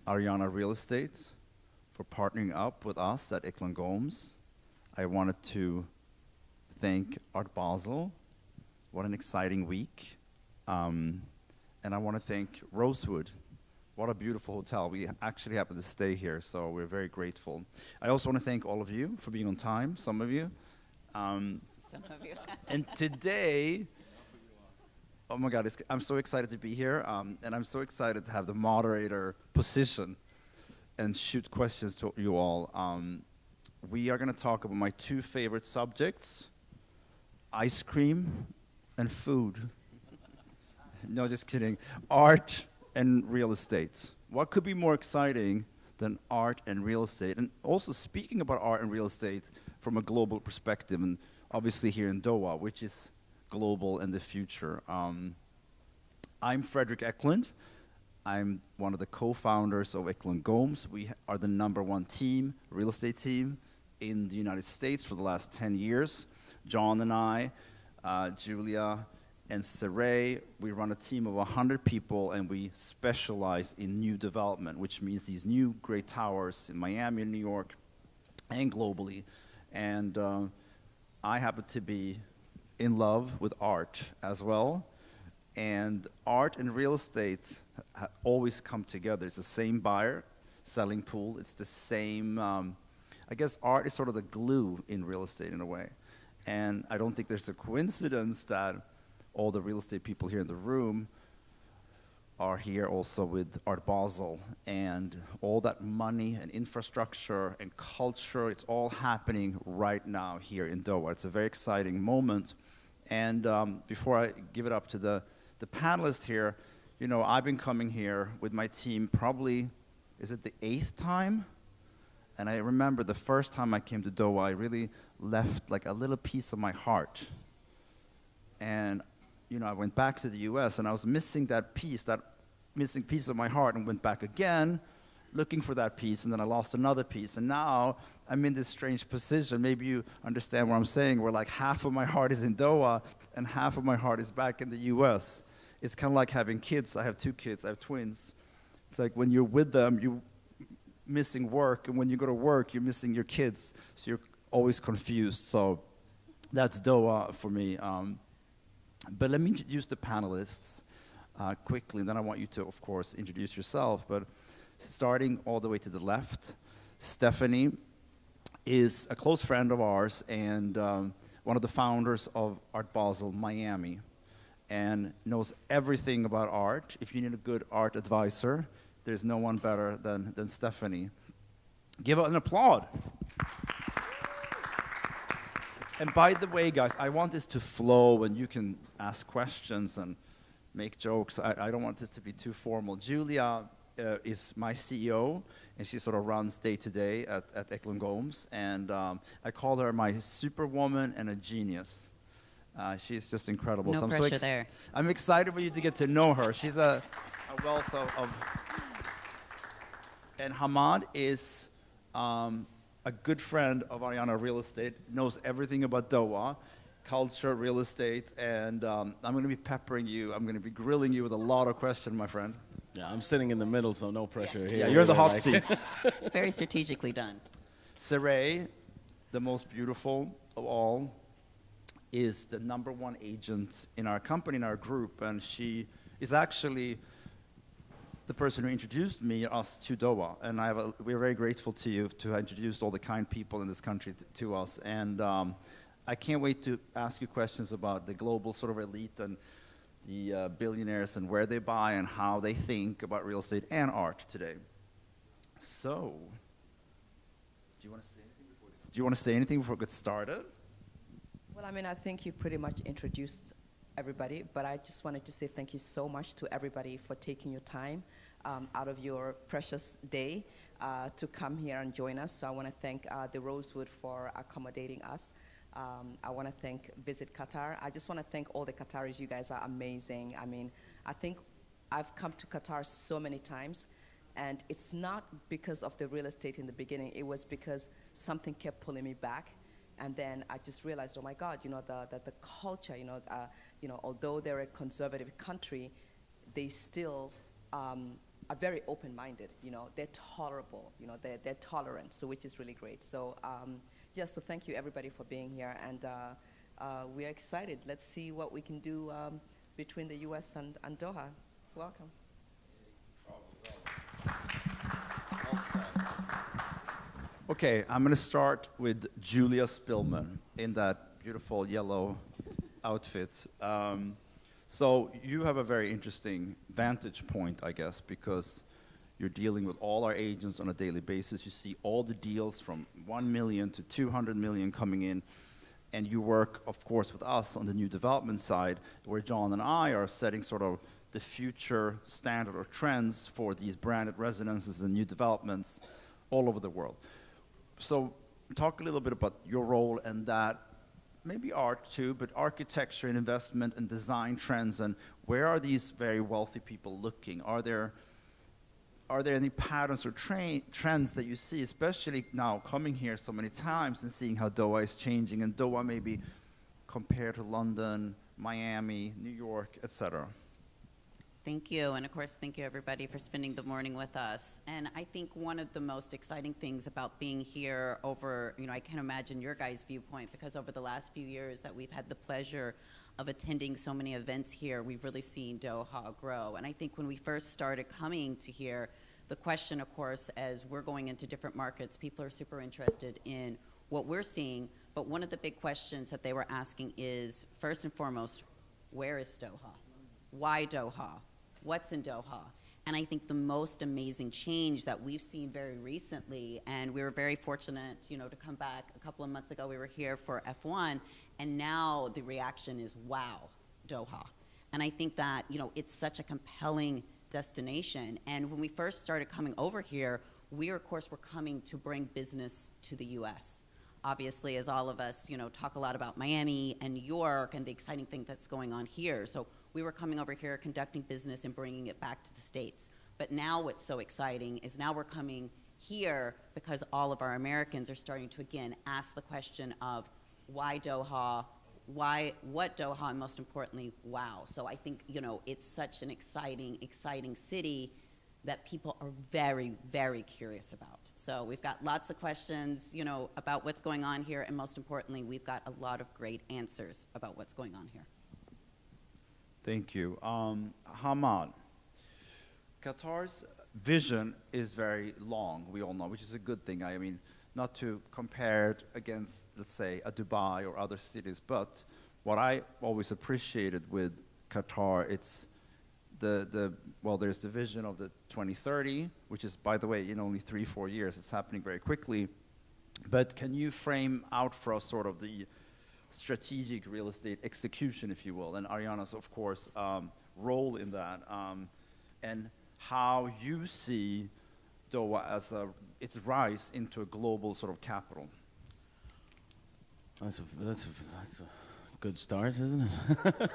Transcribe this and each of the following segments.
Ariana Real Estate for partnering up with us at Eklund Gomes. I wanted to thank Art Basel. What an exciting week. And I want to thank Rosewood. What a beautiful hotel. We actually happen to stay here, so we're very grateful. I also want to thank all of you for being on time, some of you. Some of you. And today, oh my God, I'm so excited to be here, and I'm so excited to have the moderator position and shoot questions to you all. We are going to talk about my two favorite subjects, ice cream and food. No, just kidding. Art and real estate. What could be more exciting than art and real estate? And also speaking about art and real estate from a global perspective, and obviously here in Doha, which is global in the future. I'm Frederick Eklund. I'm one of the co-founders of Eklund Gomes. We are the #1 team, real estate team in the United States for the last 10 years. John and I, Julia, and Saray, we run a team of 100 people, and we specialize in new development, which means these new great towers in Miami and New York and globally. And I happen to be in love with art as well. And art and real estate always come together. It's the same buyer, selling pool. It's the same, I guess art is sort of the glue in real estate in a way. And I don't think there's a coincidence that all the real estate people here in the room are here also with Art Basel, and all that money and infrastructure and culture, it's all happening right now here in Doha. It's a very exciting moment. And before I give it up to the panelists here, you know, I've been coming here with my team probably, is it the 8th time? And I remember the first time I came to Doha, I really left like a little piece of my heart. And you know, I went back to the US and I was missing that missing piece of my heart, and went back again looking for that piece, and then I lost another piece. And now I'm in this strange position. Maybe you understand what I'm saying, where like half of my heart is in Doha and half of my heart is back in the US. It's kind of like having kids. I have 2 kids, I have twins. It's like when you're with them, you're missing work, and when you go to work, you're missing your kids. So you're always confused. So that's Doha for me. But let me introduce the panelists quickly, and then I want you to, of course, introduce yourself. But starting all the way to the left, Stephanie is a close friend of ours and one of the founders of Art Basel Miami, and knows everything about art. If you need a good art advisor, there's no one better than Stephanie. Give her an applaud. And by the way, guys, I want this to flow, and you can ask questions and make jokes. I don't want this to be too formal. Julia is my CEO, and she sort of runs day-to-day at Eklund Gomes. And I call her my superwoman and a genius. She's just incredible. No So pressure there. I'm excited for you to get to know her. She's a wealth of... And Hamad is... a good friend of Ariana Real Estate, knows everything about Doha, culture, real estate, and I'm going to be peppering you. I'm going to be grilling you with a lot of questions, my friend. Yeah, I'm sitting in the middle, so no pressure here. Yeah, you're in the hot seat. Very strategically done. Saray, the most beautiful of all, is the #1 agent in our company, in our group, and she is actually the person who introduced us to Doha, and we're very grateful to you to have introduced all the kind people in this country to us. And I can't wait to ask you questions about the global sort of elite and the billionaires and where they buy and how they think about real estate and art today. So, do you want to say anything before we get started? Well, I mean, I think you pretty much introduced everybody, but I just wanted to say thank you so much to everybody for taking your time out of your precious day to come here and join us. So I want to thank the Rosewood for accommodating us. I want to thank Visit Qatar. I just want to thank all the Qataris. You guys are amazing. I mean, I think I've come to Qatar so many times, and it's not because of the real estate in the beginning. It was because something kept pulling me back. And then I just realized, oh my God, you know, the culture, you know, although they're a conservative country, they still are very open-minded. They're tolerable. They're tolerant. So which is really great. So so thank you everybody for being here, and we're excited. Let's see what we can do between the U.S. and Doha. Welcome. Okay, I'm going to start with Julia Spillman in that beautiful yellow outfit. So you have a very interesting vantage point, I guess, because you're dealing with all our agents on a daily basis. You see all the deals from 1 million to 200 million coming in, and you work, of course, with us on the new development side, where John and I are setting sort of the future standard or trends for these branded residences and new developments all over the world. So talk a little bit about your role and that, maybe art too, but architecture and investment and design trends, and where are these very wealthy people looking? Are there any patterns or trends that you see, especially now coming here so many times and seeing how Doha is changing, and Doha maybe compared to London, Miami, New York, etc.? Thank you, and of course, thank you everybody for spending the morning with us. And I think one of the most exciting things about being here over, I can't imagine your guys' viewpoint, because over the last few years that we've had the pleasure of attending so many events here, we've really seen Doha grow. And I think when we first started coming to here, the question, of course, as we're going into different markets, people are super interested in what we're seeing, but one of the big questions that they were asking is, first and foremost, where is Doha? Why Doha? What's in Doha? And I think the most amazing change that we've seen very recently, and we were very fortunate, to come back a couple of months ago. We were here for F1, and now the reaction is, wow, Doha. And I think that, it's such a compelling destination. And when we first started coming over here, we, of course, were coming to bring business to the U.S. Obviously, as all of us, talk a lot about Miami and New York and the exciting thing that's going on here. So we were coming over here, conducting business and bringing it back to the States. But now what's so exciting is now we're coming here because all of our Americans are starting to, again, ask the question of why Doha, what Doha, and most importantly, wow. So I think, it's such an exciting city that people are very, very curious about. So we've got lots of questions, about what's going on here, and most importantly, we've got a lot of great answers about what's going on here. Thank you. Hamad, Qatar's vision is very long, we all know, which is a good thing. I mean, not to compare it against, let's say, a Dubai or other cities, but what I always appreciated with Qatar, it's there's the vision of the 2030, which is, by the way, in only 3-4 years. It's happening very quickly. But can you frame out for us sort of the strategic real estate execution, if you will, and Ariana's, of course, role in that, and how you see Doha as its rise into a global sort of capital? That's a good start, isn't it?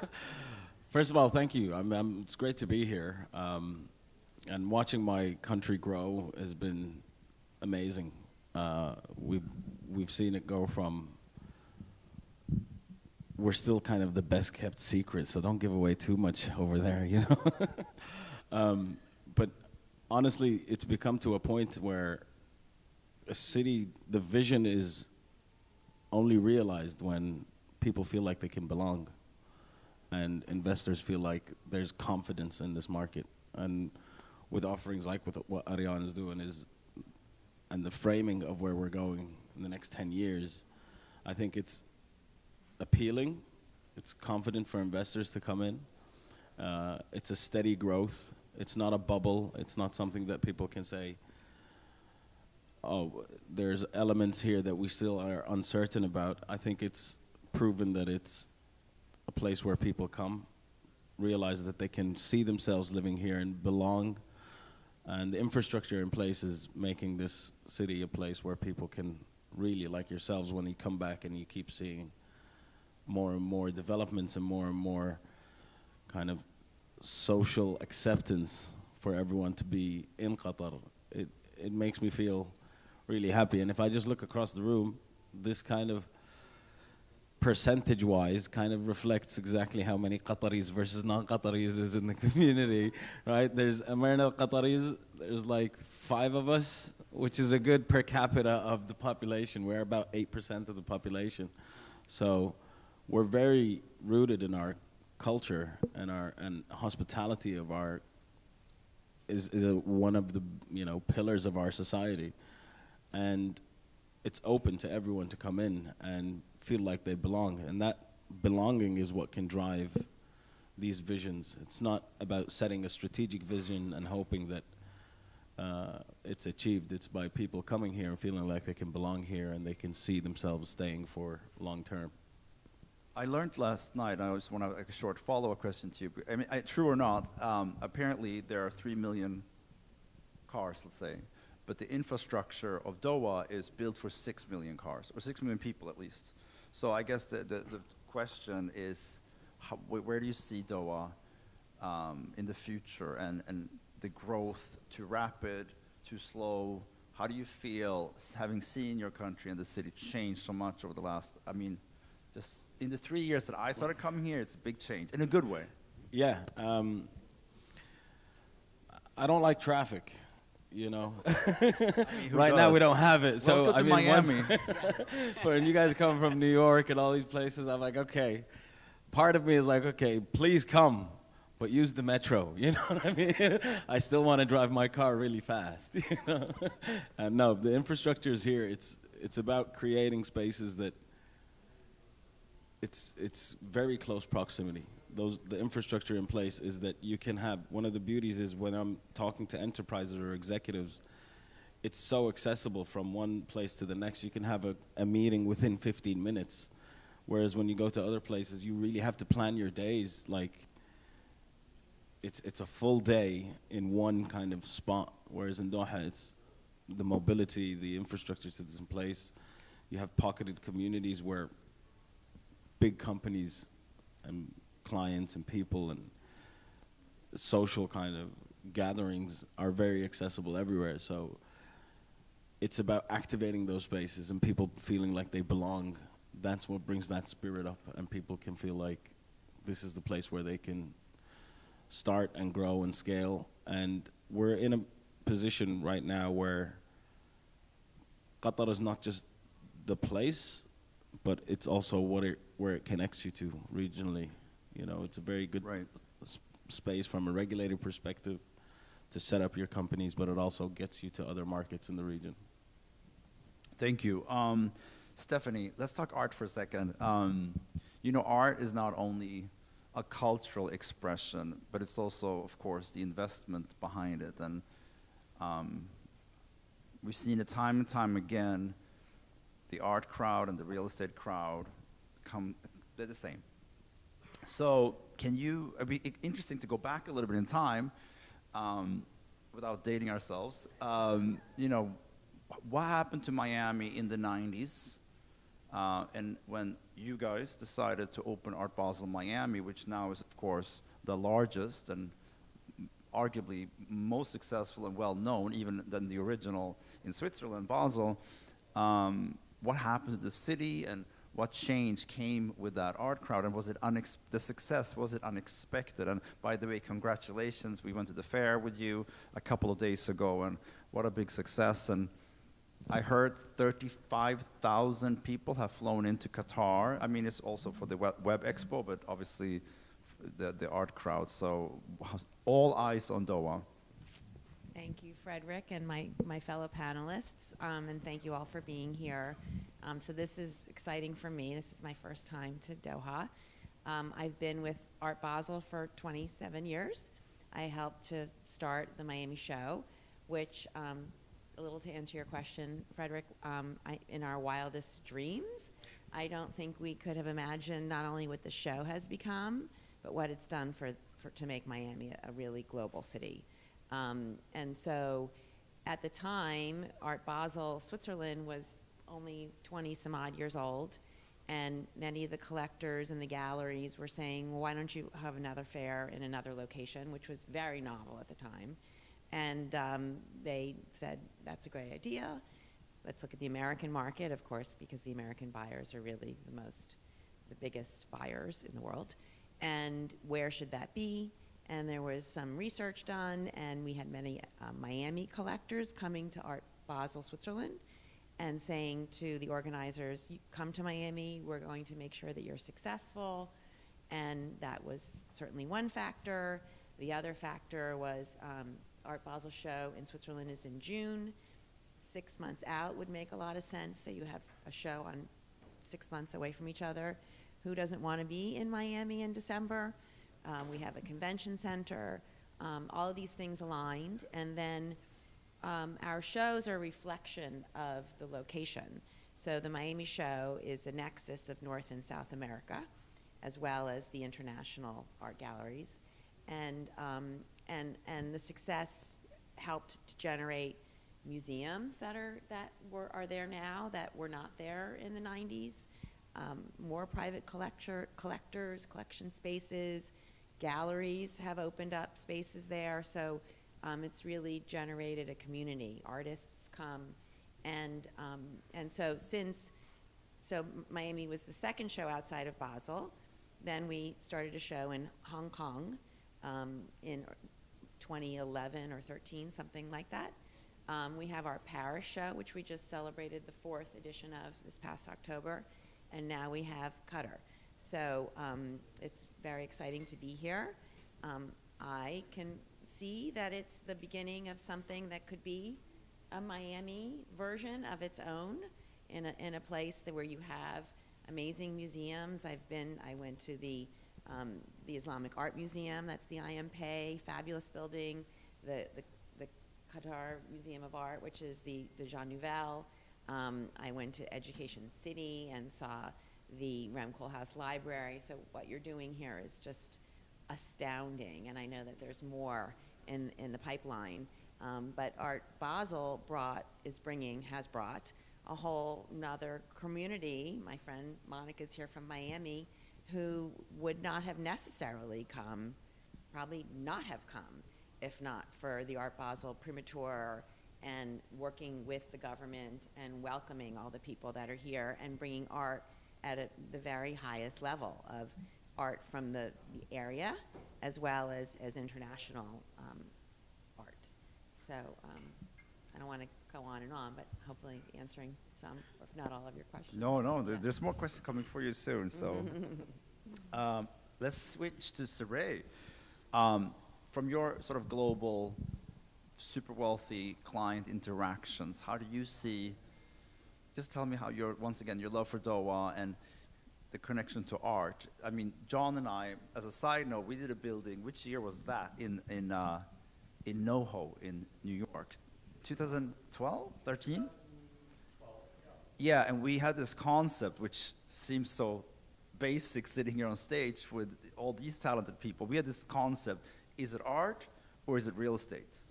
First of all, thank you. It's great to be here, and watching my country grow has been amazing. We've seen it go from, we're still kind of the best kept secret, so don't give away too much over there, But honestly, it's become to a point where a city, the vision is only realized when people feel like they can belong, and investors feel like there's confidence in this market. And with offerings like with what Ariane is doing and the framing of where we're going in the next 10 years, I think it's appealing. It's confident for investors to come in. It's a steady growth. It's not a bubble. It's not something that people can say, oh, there's elements here that we still are uncertain about. I think it's proven that it's a place where people come, realize that they can see themselves living here and belong. And the infrastructure in place is making this city a place where people can really, like yourselves, when you come back and you keep seeing more and more developments and more kind of social acceptance for everyone to be in Qatar. It makes me feel really happy. And if I just look across the room, this kind of percentage-wise kind of reflects exactly how many Qataris versus non-Qataris is in the community, right? There's Amarna Qataris, there's like 5 of us, which is a good per capita of the population. We're about 8% of the population. So we're very rooted in our culture and hospitality of our is one of the pillars of our society, and it's open to everyone to come in and feel like they belong, and that belonging is what can drive these visions. It's not about setting a strategic vision and hoping that it's achieved. It's by people coming here and feeling like they can belong here and they can see themselves staying for long term. I learned last night, I just want to a short follow-up question to you. I mean, true or not, apparently there are 3 million cars, let's say, but the infrastructure of Doha is built for 6 million cars, or 6 million people at least. So I guess the question is, where do you see Doha in the future, and the growth, too rapid, too slow? How do you feel having seen your country and the city change so much over the last, I mean, just in the 3 years that I started coming here, it's a big change, in a good way. Yeah. I don't like traffic, you know. I mean, right now we don't have it. So welcome to Miami. When you guys come from New York and all these places, I'm like, okay. Part of me is like, okay, please come, but use the metro. You know what I mean? I still want to drive my car really fast. You know? And no, the infrastructure is here. It's about creating spaces that it's very close proximity. The infrastructure in place is that you can have, one of the beauties is when I'm talking to enterprises or executives, it's so accessible from one place to the next. You can have a meeting within 15 minutes. Whereas when you go to other places, you really have to plan your days. Like, it's a full day in one kind of spot. Whereas in Doha, it's the mobility, the infrastructure that's in place. You have pocketed communities where big companies and clients and people and social kind of gatherings are very accessible everywhere. So it's about activating those spaces and people feeling like they belong. That's what brings that spirit up, and people can feel like this is the place where they can start and grow and scale. And we're in a position right now where Qatar is not just the place, but it's also where it connects you to regionally. You know, it's a very good space from a regulated perspective to set up your companies, but it also gets you to other markets in the region. Thank you. Stephanie, let's talk art for a second. You know, art is not only a cultural expression, but it's also, of course, the investment behind it. And we've seen it time and time again. The art crowd and the real estate crowd they're the same. So it'd be interesting to go back a little bit in time, without dating ourselves. You know, what happened to Miami in the 90s, and when you guys decided to open Art Basel Miami, which now is, of course, the largest and arguably most successful and well-known, even than the original in Switzerland, Basel. What happened to the city, and what change came with that art crowd, and was it the success, was it unexpected? And by the way, congratulations, we went to the fair with you a couple of days ago, and what a big success. And I heard 35,000 people have flown into Qatar. I mean, it's also for the Web Expo, but obviously the art crowd. So all eyes on Doha. Thank you, Frederick, and my fellow panelists, and thank you all for being here. So this is exciting for me. This is my first time to Doha. I've been with Art Basel for 27 years. I helped to start the Miami show, which, a little to answer your question, Frederick, in our wildest dreams, I don't think we could have imagined not only what the show has become, but what it's done to make Miami a really global city. And so at the time, Art Basel, Switzerland was only 20 some odd years old, and many of the collectors and the galleries were saying, well, why don't you have another fair in another location, which was very novel at the time. And they said, that's a great idea. Let's look at the American market, of course, because the American buyers are really the most the biggest buyers in the world. And where should that be? And there was some research done, and we had many Miami collectors coming to Art Basel, Switzerland, and saying to the organizers, you come to Miami, we're going to make sure that you're successful. And that was certainly one factor. The other factor was Art Basel show in Switzerland is in June. 6 months out would make a lot of sense. So you have a show on 6 months away from each other. Who doesn't want to be in Miami in December? We have a convention center. All of these things aligned. And then our shows are a reflection of the location. So the Miami show is a nexus of North and South America, as well as the international art galleries. And the success helped to generate museums that are there now that were not there in the 90s. More private collectors, collection spaces, galleries have opened up spaces there. So it's really generated a community. Artists come, and so Miami was the second show outside of Basel. Then we started a show in Hong Kong in 2011 or 13, something like that. We have our Paris show, which we just celebrated the 4th edition of this past October, and now we have Qatar. So it's very exciting to be here. I can see that it's the beginning of something that could be a Miami version of its own in a place where you have amazing museums. I went to the Islamic Art Museum, that's the IMP, fabulous building, the Qatar Museum of Art, which is the Jean Nouvel. I went to Education City and saw the Rem Koolhaas Library. So what you're doing here is just astounding, and I know that there's more in the pipeline. But Art Basel has brought a whole nother community. My friend Monica's here from Miami, who would not have necessarily come, probably not have come, if not for the Art Basel Primatur and working with the government and welcoming all the people that are here and bringing art at the very highest level of art from the area as well as international art. So I don't want to go on and on, but hopefully answering some, if not all of your questions. No, Yeah. there's more questions coming for you soon. So let's switch to Saray. From your sort of global, super wealthy client interactions, how do you see, just tell me how once again, your love for Doha and the connection to art. I mean, John and I, as a side note, we did a building, which year was that, in NoHo in New York? 2012, 13? Yeah, and we had this concept, which seems so basic sitting here on stage with all these talented people. We had this concept, is it art or is it real estate?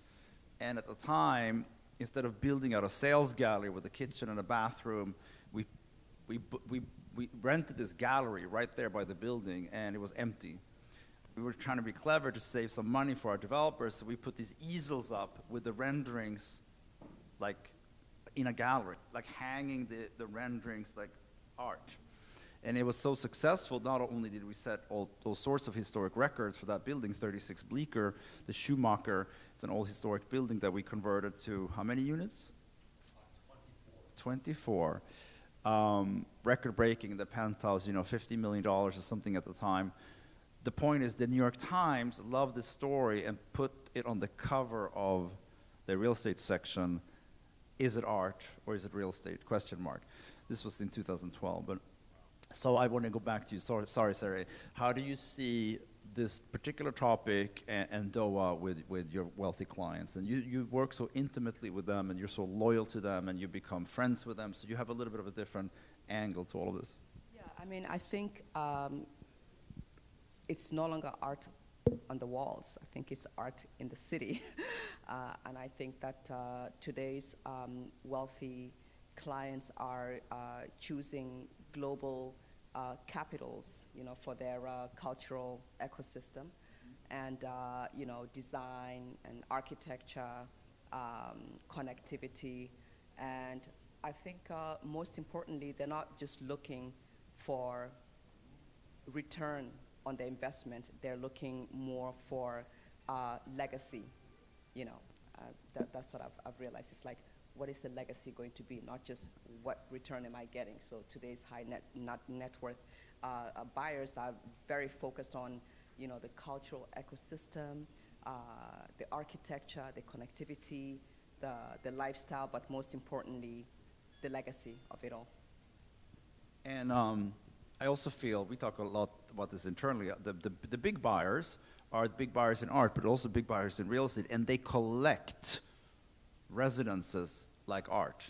And at the time, instead of building out a sales gallery with a kitchen and a bathroom, we rented this gallery right there by the building, and it was empty. We were trying to be clever to save some money for our developers, so we put these easels up with the renderings like in a gallery, like hanging the renderings like art. And it was so successful, not only did we set all sorts of historic records for that building, 36 Bleecker, the Schumacher, it's an old historic building that we converted to how many units? 24. Record-breaking in the penthouse, $50 million or something at the time. The point is, the New York Times loved this story and put it on the cover of the real estate section. Is it art or is it real estate? Question mark. This was in 2012. But so I want to go back to you. Sorry, Sarah. How do you see this particular topic and Doha with your wealthy clients? And you work so intimately with them, and you're so loyal to them, and you become friends with them. So you have a little bit of a different angle to all of this. Yeah, I mean, I think it's no longer art on the walls. I think it's art in the city. And I think that today's wealthy clients are choosing global capitals, for their cultural ecosystem, and design and architecture, connectivity, and I think most importantly, they're not just looking for return on the investment. They're looking more for legacy. You know, that's what I've realized. It's like, what is the legacy going to be? Not just what return am I getting. So today's high net worth buyers are very focused on, you know, the cultural ecosystem, the architecture, the connectivity, the lifestyle, but most importantly, the legacy of it all. And I also feel, we talk a lot about this internally, the big buyers are the big buyers in art, but also big buyers in real estate, and they collect residences like art.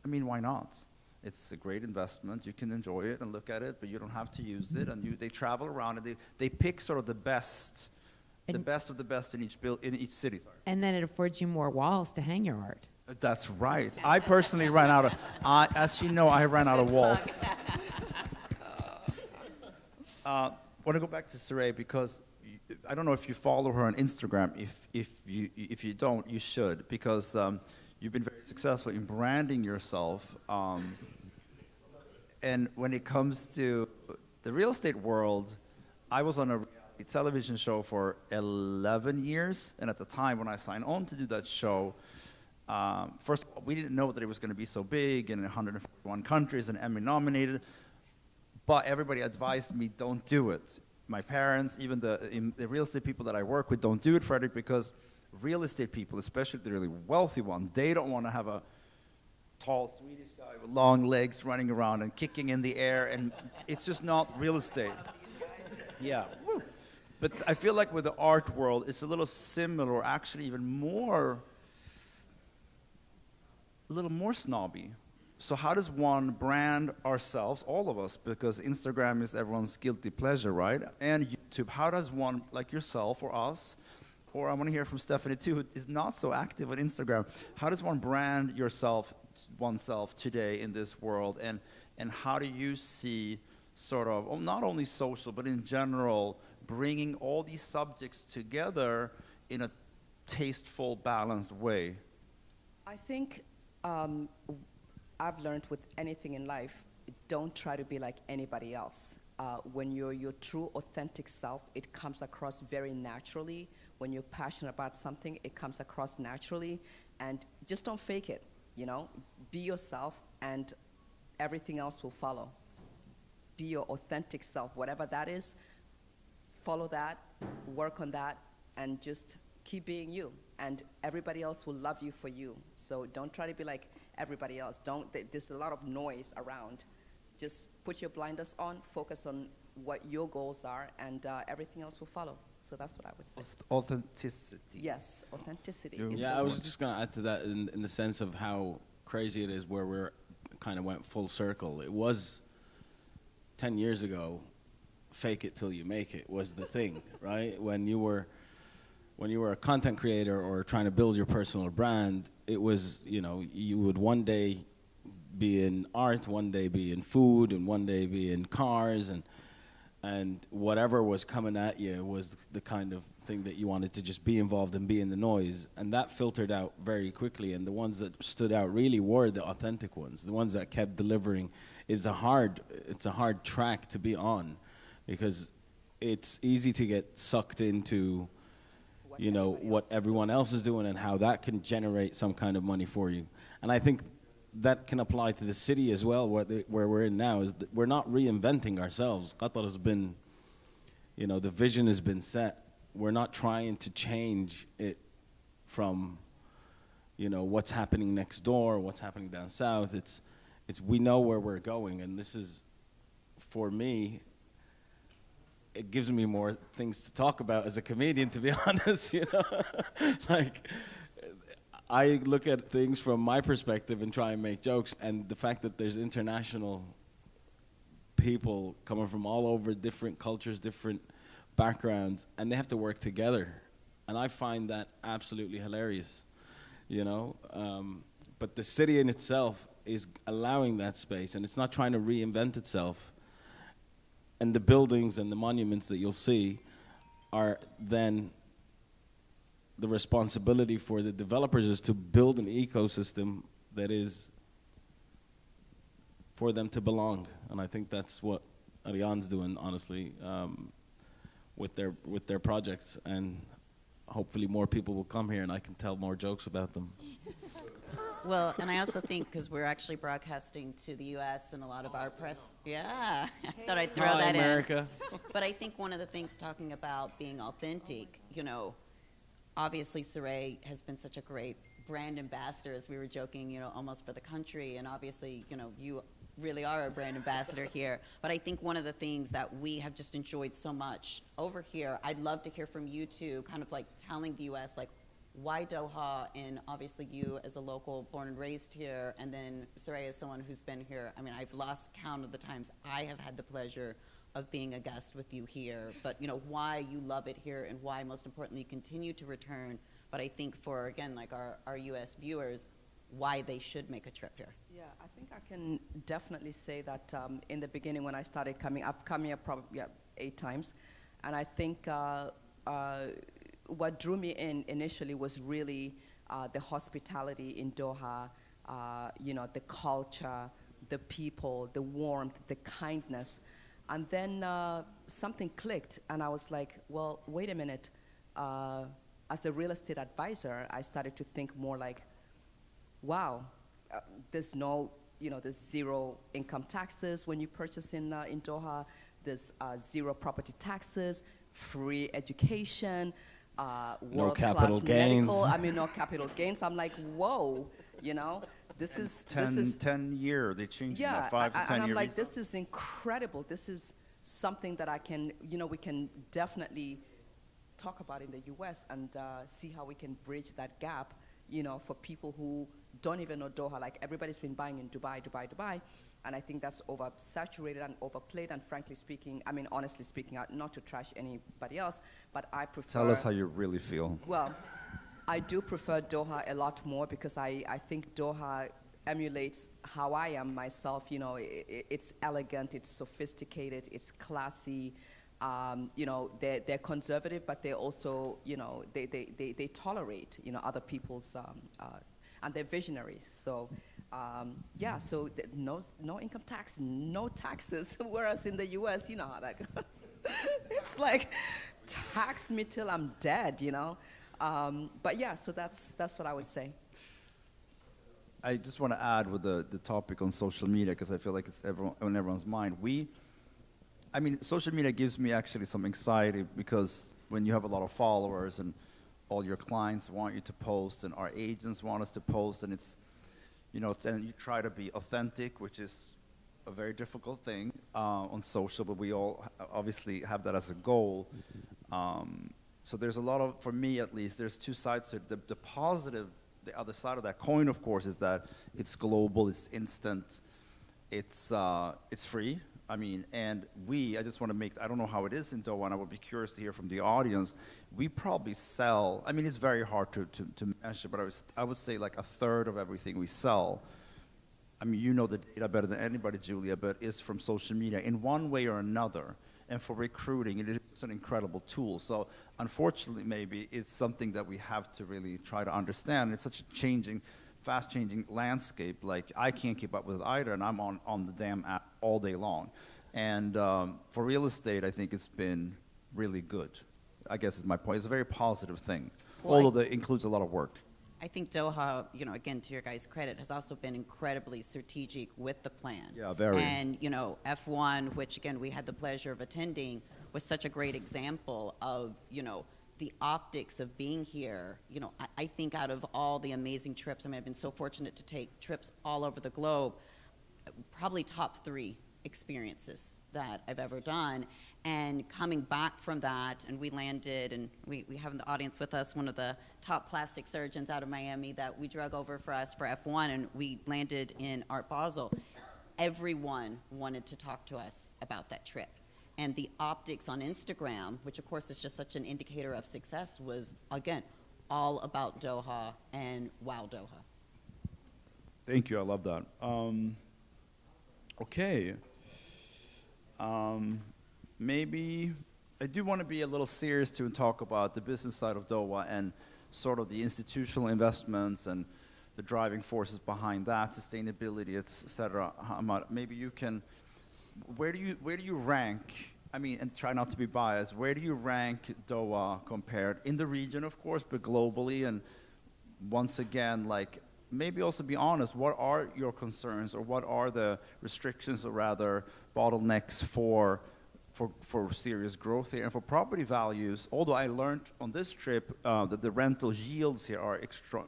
I mean, why not? It's a great investment. You can enjoy it and look at it, but you don't have to use it. And they travel around, and they pick sort of the best of the best in each city. Sorry. And then it affords you more walls to hang your art. That's right. I personally ran out of, as you know, I ran out of walls. I want to go back to Saray because I don't know if you follow her on Instagram. If you don't, you should, because you've been very successful in branding yourself. And when it comes to the real estate world, I was on a reality television show for 11 years, and at the time when I signed on to do that show, first of all, we didn't know that it was going to be so big and in 141 countries and Emmy nominated, but everybody advised me, don't do it. My parents, even the real estate people that I work with, don't do it, Frederick, because real estate people, especially the really wealthy ones, they don't want to have a tall Swedish guy with long legs running around and kicking in the air, and it's just not real estate. Yeah. Woo. But I feel like with the art world, it's a little similar, or actually even more, a little more snobby. So how does one brand ourselves, all of us, because Instagram is everyone's guilty pleasure, right? And YouTube, how does one, like yourself or us, or I want to hear from Stephanie too, who is not so active on Instagram, how does one brand oneself today in this world, and how do you see sort of, not only social, but in general, bringing all these subjects together in a tasteful, balanced way? I think I've learned with anything in life, don't try to be like anybody else. When you're your true, authentic self, it comes across very naturally. When you're passionate about something, it comes across naturally. And just don't fake it, you know? Be yourself, and everything else will follow. Be your authentic self, whatever that is. Follow that, work on that, and just keep being you. And everybody else will love you for you. So don't try to be like everybody else. There's a lot of noise around. Just put your blinders on, focus on what your goals are, and everything else will follow. So that's what I would say. Authenticity. Yes, authenticity. Yeah, I was just going to add to that in the sense of how crazy it is where we're kind of went full circle. It was 10 years ago, fake it till you make it was the thing, right? When you were a content creator or trying to build your personal brand, it was, you know, you would one day be in art, one day be in food, and one day be in cars, and whatever was coming at you was the kind of thing that you wanted to just be involved and be in the noise. And that filtered out very quickly, and the ones that stood out really were the authentic ones, the ones that kept delivering. It's a hard track to be on, because it's easy to get sucked into, you know, what everyone else is doing and how that can generate some kind of money for you. And I think that can apply to the city as well, where we're in now, is that we're not reinventing ourselves. Qatar has been, you know, the vision has been set. We're not trying to change it from, you know, what's happening next door, what's happening down south. It's we know where we're going, and this is, for me, it gives me more things to talk about as a comedian, to be honest, you know? Like, I look at things from my perspective and try and make jokes, and the fact that there's international people coming from all over, different cultures, different backgrounds, and they have to work together. And I find that absolutely hilarious, you know? But the city in itself is allowing that space, and it's not trying to reinvent itself. And the buildings and the monuments that you'll see are then the responsibility for the developers is to build an ecosystem that is for them to belong. And I think that's what Ariane's doing, honestly, with their projects, and hopefully more people will come here and I can tell more jokes about them. Well, and I also think because we're actually broadcasting to the U.S. and a lot of our press. Yeah, I thought I'd throw Hi, that America. in. But I think one of the things talking about being authentic, you know, obviously Saray has been such a great brand ambassador, as we were joking, you know, almost for the country, and obviously, you know, you really are a brand ambassador here. But I think one of the things that we have just enjoyed so much over here, I'd love to hear from you two, kind of like telling the U.S. like, why Doha, and obviously you as a local born and raised here, and then Saray as someone who's been here. I mean, I've lost count of the times I have had the pleasure of being a guest with you here, but you know, why you love it here and why most importantly you continue to return. But I think for, again, like our US viewers, why they should make a trip here. Yeah, I think I can definitely say that in the beginning when I started coming, I've come here probably 8 times, and I think what drew me in initially was really the hospitality in Doha, you know, the culture, the people, the warmth, the kindness. And then something clicked, and I was like, well, wait a minute. As a real estate advisor, I started to think more like, wow, there's no, you know, there's zero income taxes when you purchase in Doha. There's 0 property taxes, free education, world-class medical. I mean, no capital gains. I'm like, whoa, you know, this is 10 year. They changed it, yeah, 5 to 10 and I'm year like, visa. this is incredible. This is something that I can, you know, we can definitely talk about in the U.S. and see how we can bridge that gap, you know, for people who don't even know Doha. Like, everybody's been buying in Dubai, Dubai, Dubai. And I think that's oversaturated and overplayed. And frankly speaking, I mean, honestly speaking, not to trash anybody else, but I prefer... Tell us how you really feel. Well, I do prefer Doha a lot more because I think Doha emulates how I am myself. You know, it's elegant, it's sophisticated, it's classy. You know, they're conservative, but they also, you know, they tolerate, you know, other people's, and they're visionaries. So, yeah, so no income tax, no taxes, whereas in the US, you know how that goes. It's like, tax me till I'm dead, you know? But yeah, so that's what I would say. I just want to add with the topic on social media, because I feel like it's on everyone's mind. I mean, social media gives me actually some anxiety, because when you have a lot of followers and all your clients want you to post and our agents want us to post, and it's, you know, and you try to be authentic, which is a very difficult thing on social, but we all obviously have that as a goal. So there's a lot of, for me at least, there's 2 sides to it. The positive, the other side of that coin, of course, is that it's global, it's instant, it's free. I mean, and I just want to make, I don't know how it is in Doha, and I would be curious to hear from the audience. We probably sell, I mean, it's very hard to measure, but I would say like 1/3 of everything we sell, I mean, you know the data better than anybody, Julia, but is from social media in one way or another. And for recruiting, it is an incredible tool. So unfortunately, maybe it's something that we have to really try to understand. It's such a fast-changing landscape. Like, I can't keep up with it either, and I'm on the damn app all day long. And for real estate, I think it's been really good. I guess is my point. It's a very positive thing, Well, although it includes a lot of work. I think Doha, you know, again, to your guys' credit, has also been incredibly strategic with the plan. Yeah, very. And, you know, F1, which, again, we had the pleasure of attending, was such a great example of, you know, the optics of being here. You know, I think out of all the amazing trips, I mean, I've been so fortunate to take trips all over the globe, probably top 3 experiences that I've ever done. And coming back from that, and we landed, and we have in the audience with us one of the top plastic surgeons out of Miami that we drug over for us for F1, and we landed in Art Basel. Everyone wanted to talk to us about that trip. And the optics on Instagram, which of course is just such an indicator of success, was, again, all about Doha and wow Doha. Thank you. I love that. Okay. Maybe I do want to be a little serious too and talk about the business side of Doha and sort of the institutional investments and the driving forces behind that, sustainability, et cetera. Hamad, maybe you can where do you rank? I mean, and try not to be biased. Where do you rank Doha compared in the region, of course, but globally? And once again, like maybe also be honest. What are your concerns, or what are the restrictions, or rather bottlenecks for serious growth here and for property values? Although I learned on this trip that the rental yields here are extra.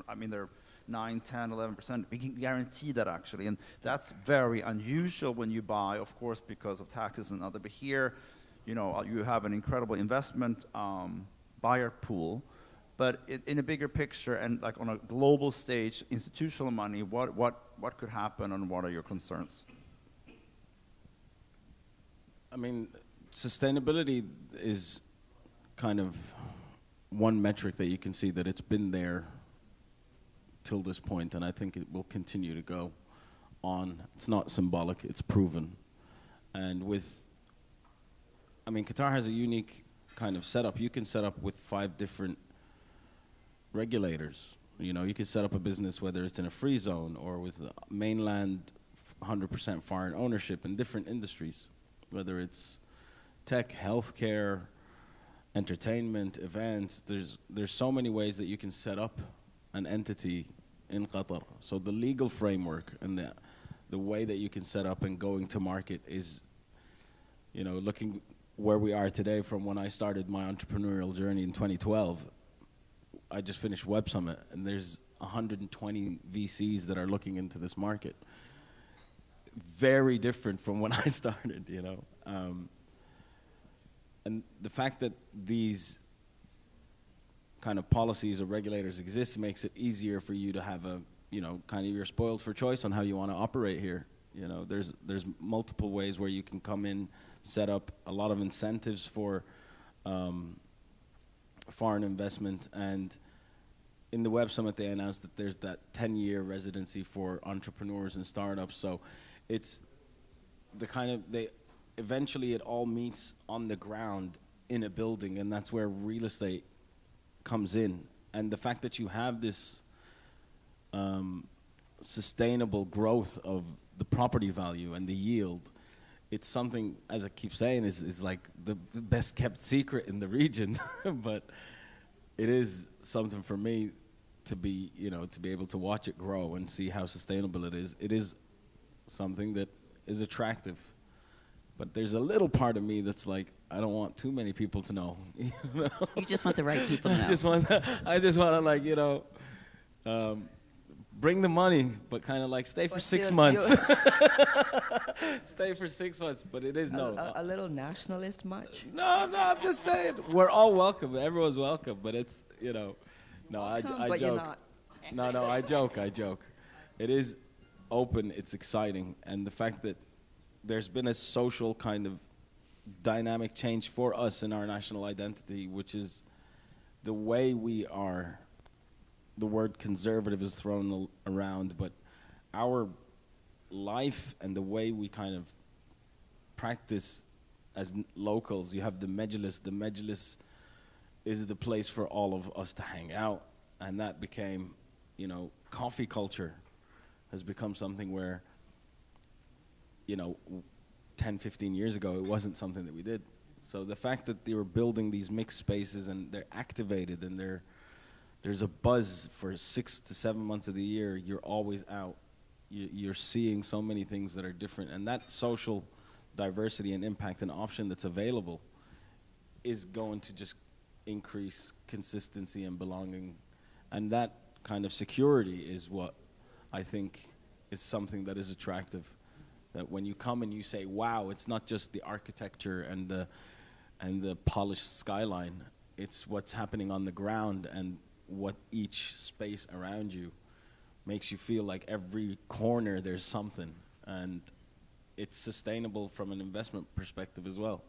I mean, they're 9, 10, 11%. We can guarantee that actually, and that's very unusual when you buy, of course, because of taxes and other. But here, you know, you have an incredible investment buyer pool. But in a bigger picture and like on a global stage, institutional money, what could happen, and what are your concerns? I mean, sustainability is kind of one metric that you can see that it's been there till this point, and I think it will continue to go on. It's not symbolic, it's proven. And I mean, Qatar has a unique kind of setup. You can set up with 5 different regulators. You know, you can set up a business whether it's in a free zone or with mainland 100% foreign ownership in different industries, whether it's tech, healthcare, entertainment, events. There's so many ways that you can set up an entity in Qatar. So the legal framework and the way that you can set up and going to market is, you know, looking where we are today from when I started my entrepreneurial journey in 2012. I just finished Web Summit, and there's 120 VCs that are looking into this market. Very different from when I started, you know. And the fact that these kind of policies or regulators exist makes it easier for you to have a, you know, kind of you're spoiled for choice on how you want to operate here. You know, there's multiple ways where you can come in, set up a lot of incentives for foreign investment. And in the Web Summit, they announced that there's that 10-year residency for entrepreneurs and startups. So it's the kind of, eventually it all meets on the ground in a building, and that's where real estate comes in. And the fact that you have this sustainable growth of the property value and the yield, it's something, as I keep saying, is like the best kept secret in the region. But it is something for me to be, you know, to be able to watch it grow and see how sustainable it is. It is something that is attractive. But there's a little part of me that's like, I don't want too many people to know. You know? You just want the right people to know. I just want to, like, you know, bring the money, but kind of like stay for 6 months. Stay for 6 months, but it is a little nationalist much? No, I'm just saying. We're all welcome. Everyone's welcome, but it's, you know, no, Welcome, I but joke. You're not. No, I joke. It is open, it's exciting, and the fact that there's been a social kind of dynamic change for us in our national identity, which is the way we are. The word conservative is thrown around, but our life and the way we kind of practice as locals, you have the Majlis. The Majlis is the place for all of us to hang out, and that became, you know, coffee culture has become something where, you know, 10, 15 years ago, it wasn't something that we did. So the fact that they were building these mixed spaces and they're activated and there's a buzz for 6 to 7 months of the year, you're always out. You're seeing so many things that are different. And that social diversity and impact and option that's available is going to just increase consistency and belonging. And that kind of security is what I think is something that is attractive. That when you come and you say, wow, it's not just the architecture and the polished skyline, it's what's happening on the ground and what each space around you makes you feel like every corner there's something, and it's sustainable from an investment perspective as well.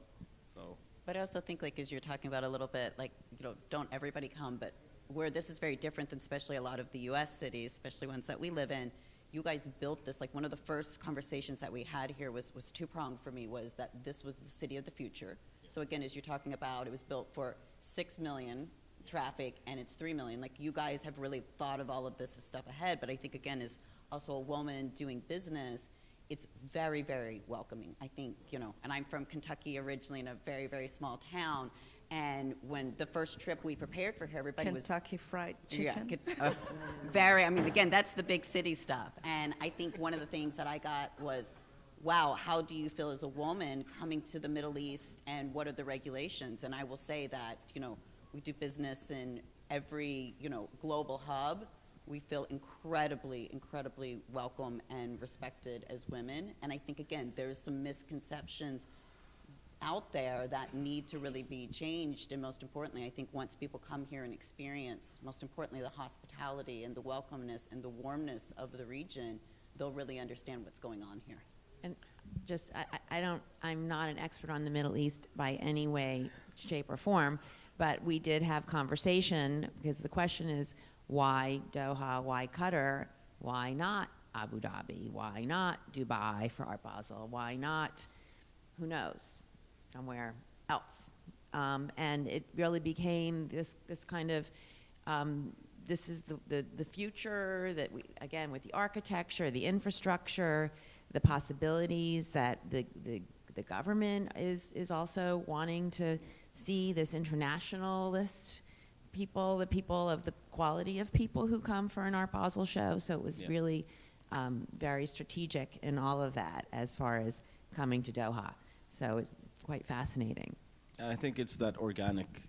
So. But I also think, like, as you're talking about a little bit, like, you know, don't everybody come, but where this is very different than especially a lot of the U.S. cities, especially ones that we live in, you guys built this. Like, one of the first conversations that we had here was two-pronged for me, was that this was the city of the future. So again, as you're talking about, it was built for 6 million traffic and it's 3 million. Like, you guys have really thought of all of this stuff ahead. But I think, again, as also a woman doing business, it's very, very welcoming. I think, you know, and I'm from Kentucky originally, in a very, very small town. And when the first trip we prepared for her, everybody Kentucky Fried Chicken. Very, I mean, again, that's the big city stuff. And I think one of the things that I got was, wow, how do you feel as a woman coming to the Middle East, and what are the regulations? And I will say that, you know, we do business in every, you know, global hub. We feel incredibly, incredibly welcome and respected as women. And I think, again, there's some misconceptions out there that need to really be changed. And most importantly, I think once people come here and experience, most importantly, the hospitality and the welcomeness and the warmness of the region, they'll really understand what's going on here. And just, I'm not an expert on the Middle East by any way, shape, or form, but we did have conversation, because the question is, why Doha, why Qatar, why not Abu Dhabi, why not Dubai for Art Basel, why not, who knows, somewhere else? And it really became this kind of, this is the future that we, again, with the architecture, the infrastructure, the possibilities that the government is also wanting to see, this internationalist people, the people of the quality of people who come for an Art Basel show. So it was really very strategic in all of that as far as coming to Doha. So it's quite fascinating. And I think it's that organic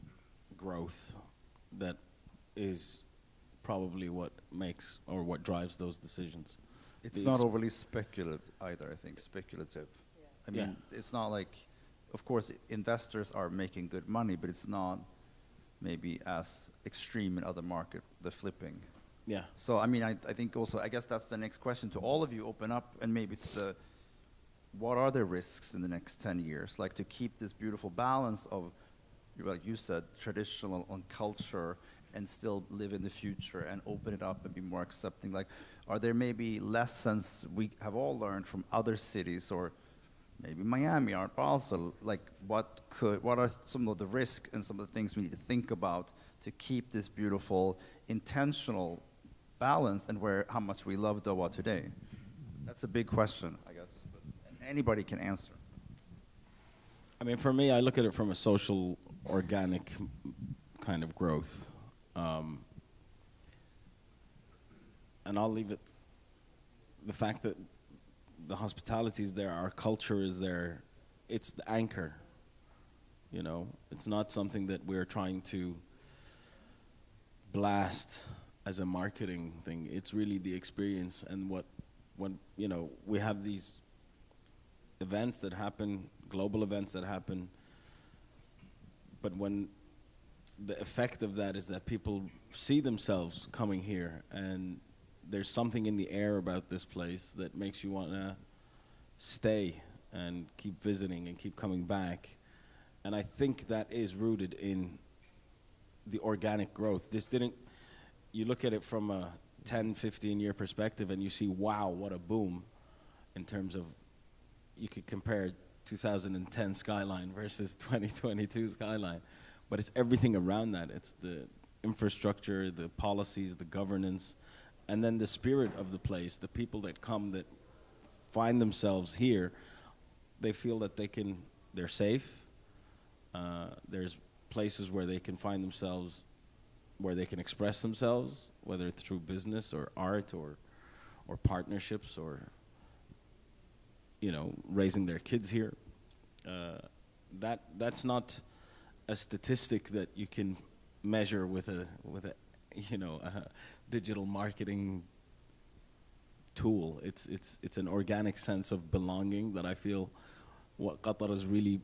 growth that is probably what makes or what drives those decisions. It's not overly speculative either, I think, speculative. I mean, it's not like, of course, investors are making good money, but it's not maybe as extreme in other markets, the flipping. Yeah. So, I mean, I think also, I guess that's the next question to all of you, open up and maybe to the, what are the risks in the next 10 years? Like to keep this beautiful balance of, like you said, traditional on culture and still live in the future and open it up and be more accepting. Like, are there maybe lessons we have all learned from other cities, or maybe Miami, Art Basel? Like, what are some of the risks and some of the things we need to think about to keep this beautiful, intentional balance, and how much we love Doha today? That's a big question, I guess. But anybody can answer. I mean, for me, I look at it from a social, organic kind of growth. And I'll leave it, the fact that the hospitality is there, our culture is there, it's the anchor, you know? It's not something that we're trying to blast as a marketing thing. It's really the experience, and when, you know, we have these events that happen, global events that happen, but when the effect of that is that people see themselves coming here, and there's something in the air about this place that makes you want to stay and keep visiting and keep coming back. And I think that is rooted in the organic growth. You look at it from a 10, 15-year perspective and you see, wow, what a boom in terms of, you could compare 2010 skyline versus 2022 skyline. But it's everything around that. It's the infrastructure, the policies, the governance, and then the spirit of the place, the people that come, that find themselves here, they feel that they're safe. There's places where they can find themselves, where they can express themselves, whether it's through business or art or partnerships or, you know, raising their kids here. That's not a statistic that you can measure with a you know, a digital marketing tool. It's an organic sense of belonging that I feel what Qatar is really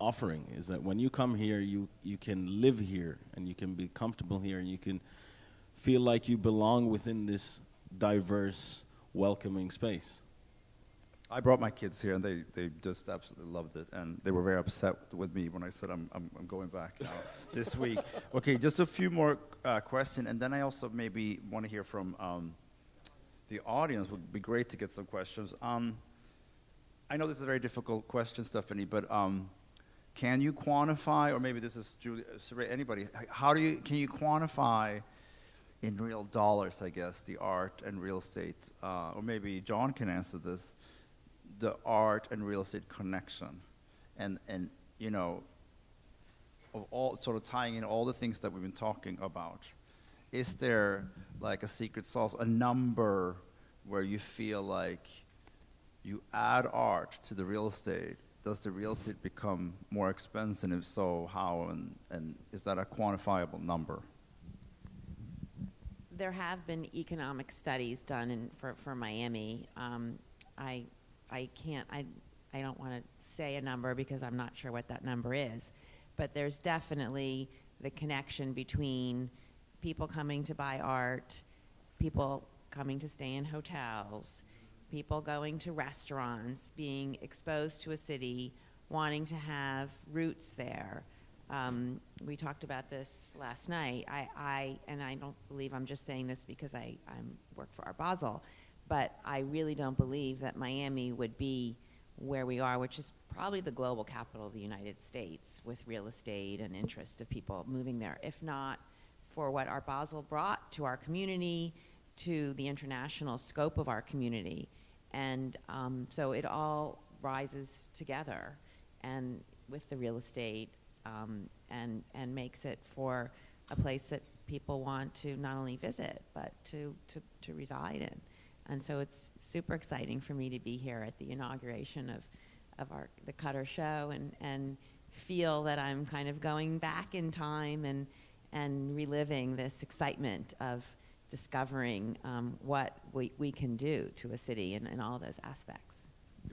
offering, is that when you come here, you can live here and you can be comfortable here and you can feel like you belong within this diverse, welcoming space. I brought my kids here, and they just absolutely loved it, and they were very upset with me when I said I'm going back now this week. Okay, just a few more questions, and then I also maybe want to hear from the audience. Would be great to get some questions. I know this is a very difficult question, Stephanie, but can you quantify, or maybe this is Julia, anybody? Can you quantify in real dollars, I guess, the art and real estate, or maybe John can answer this, the art and real estate connection, and you know, of all sort of tying in all the things that we've been talking about. Is there like a secret sauce, a number where you feel like you add art to the real estate? Does the real estate become more expensive? If so, how? And is that a quantifiable number? There have been economic studies done for Miami. I don't want to say a number because I'm not sure what that number is, but there's definitely the connection between people coming to buy art, people coming to stay in hotels, people going to restaurants, being exposed to a city, wanting to have roots there. We talked about this last night. And I don't believe I'm just saying this because I work for Art Basel, but I really don't believe that Miami would be where we are, which is probably the global capital of the United States with real estate and interest of people moving there, if not for what Art Basel brought to our community, to the international scope of our community. And so it all rises together and with the real estate, and makes it for a place that people want to not only visit, but to reside in. And so it's super exciting for me to be here at the inauguration of the Cutter Show and feel that I'm kind of going back in time and reliving this excitement of discovering what we can do to a city in all those aspects.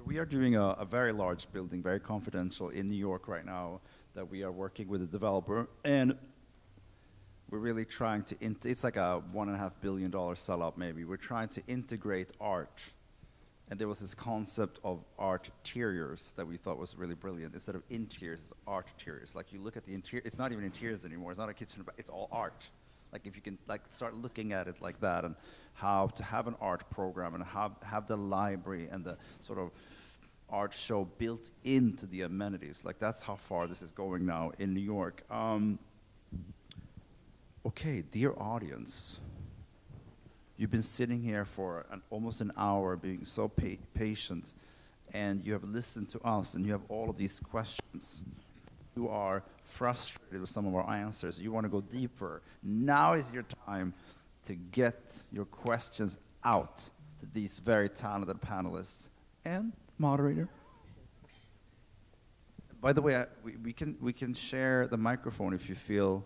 We are doing a very large building, very confidential, in New York right now, that we are working with a developer, and we're really trying to, it's like a $1.5 billion sellout maybe. We're trying to integrate art. And there was this concept of art interiors that we thought was really brilliant. Instead of interiors, it's art interiors. Like you look at the interior, it's not even interiors anymore. It's not a kitchen, it's all art. Like if you can like start looking at it like that, and how to have an art program and have the library and the sort of art show built into the amenities. Like that's how far this is going now in New York. Okay, dear audience, you've been sitting here for almost an hour being so patient, and you have listened to us, and you have all of these questions. You are frustrated with some of our answers. You want to go deeper. Now is your time to get your questions out to these very talented panelists and moderator. By the way, we can share the microphone if you feel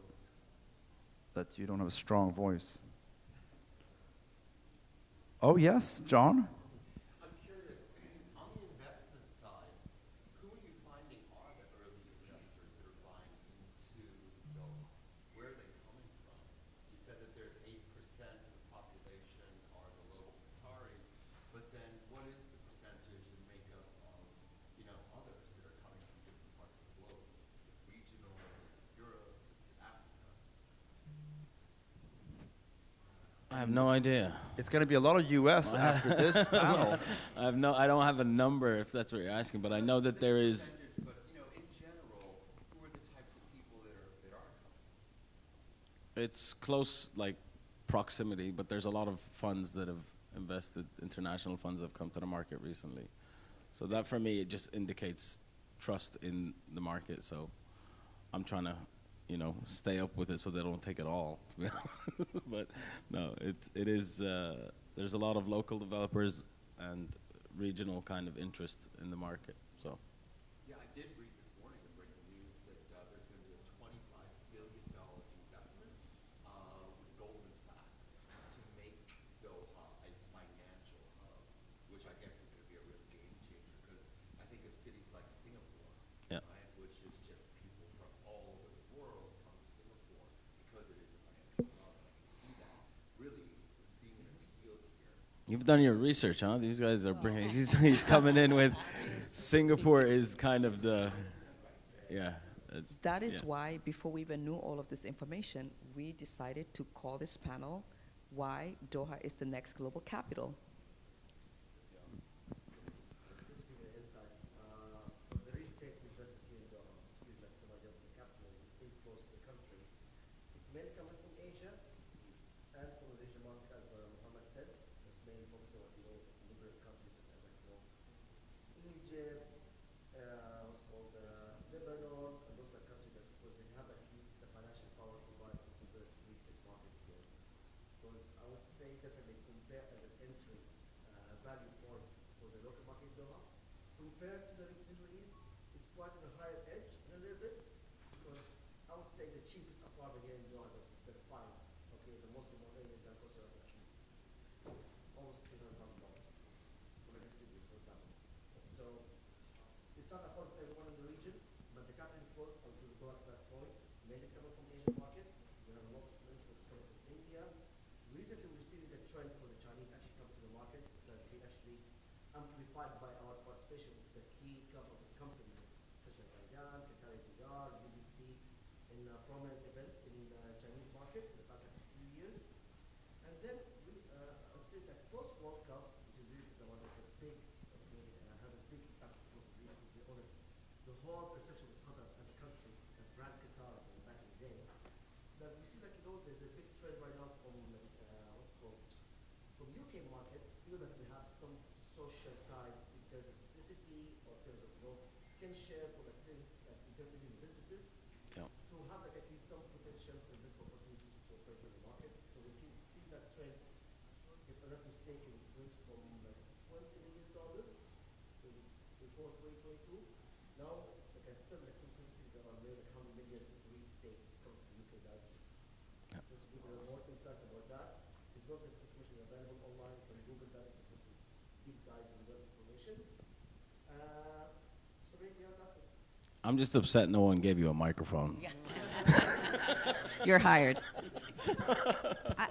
that you don't have a strong voice. Oh yes, John? I'm curious, on the investment side, who are you finding are the early investors that are buying into Doha? Where are they coming from? You said that there's 8% of the population are the local Qataris, but then what is the percentage and makeup of, others that are coming from different parts of the globe? Is it regional, is it Europe, is it Africa? I have no idea. It's going to be a lot of U.S. after this panel. I don't have a number if that's what you're asking, but I know that there is. But in general, who are the types of people that are coming? It's close, like proximity, but there's a lot of funds that have invested, international funds have come to the market recently. So that for me, it just indicates trust in the market. So I'm trying to, stay up with it so they don't take it all. But no, it is, there's a lot of local developers and regional kind of interest in the market, so. Yeah, I did read this morning the breaking news that there's going to be a $25 billion investment with Goldman Sachs to make Doha a financial hub, which I guess is going to be a real game changer, because I think of cities like Singapore, Yeah. right, which is just people from all over the world come to Singapore because it is a financial hub. I can see that really being an appeal here. You've done your research, huh? These guys are bringing, he's coming in with, Singapore is kind of the, yeah. That is yeah. why, before we even knew all of this information, we decided to call this panel, Why Doha is the Next Global Capital. Just to give you an insight, from the real estate investments here in Doha, excuse like somebody of the capital inflows to the country, it's mainly coming from Asia and said, that mainly focus on, liberal countries such as, Egypt, what's called Lebanon, and those like countries that, of course, they have at least the financial power to buy into the real estate market here. Because I would say definitely compare as an entry value point for the local market in Doha, compared to the Middle East, it's quite on a higher edge a little bit, because I would say the cheapest apartment here in Doha, the fine, okay, the most remote area is going to cost you at least almost $300,000 for like a studio, for example. So it's not affordable for everyone in the region, but the capital flows, I will go at that point, mainly it's coming from Asian market. We have a lot of influx coming from India. Recently, we're seeing the trend for the Chinese actually come to the market, that's been actually amplified by our participation with the key companies such as Rayyan, Qatari Digar, UBC, in prominent events in the Chinese market in the past few years. And then I'd say that post World Cup, which is recent, there was like a big, has a big impact post recently on it. The whole perception of Qatar as a country, as brand Qatar back in the day, that we see like, there's a big trend right now from from UK markets, feel that we have some social ties in terms of ethnicity or in terms of, kinship or like things like interpreting businesses, Yeah. to have like at least some potential investment opportunities to operate in the market. So we can see that trend, if I'm not mistaken, went from like $20 million before 2022. Now, like I still like some statistics that are near like 100 million real estate comes to the UK directly. Yeah. Just to give you more insights about that. There's lots of information available online. You can Google that. Just have to deep dive into that information. So yeah, that's it. I'm just upset no one gave you a microphone. You're hired.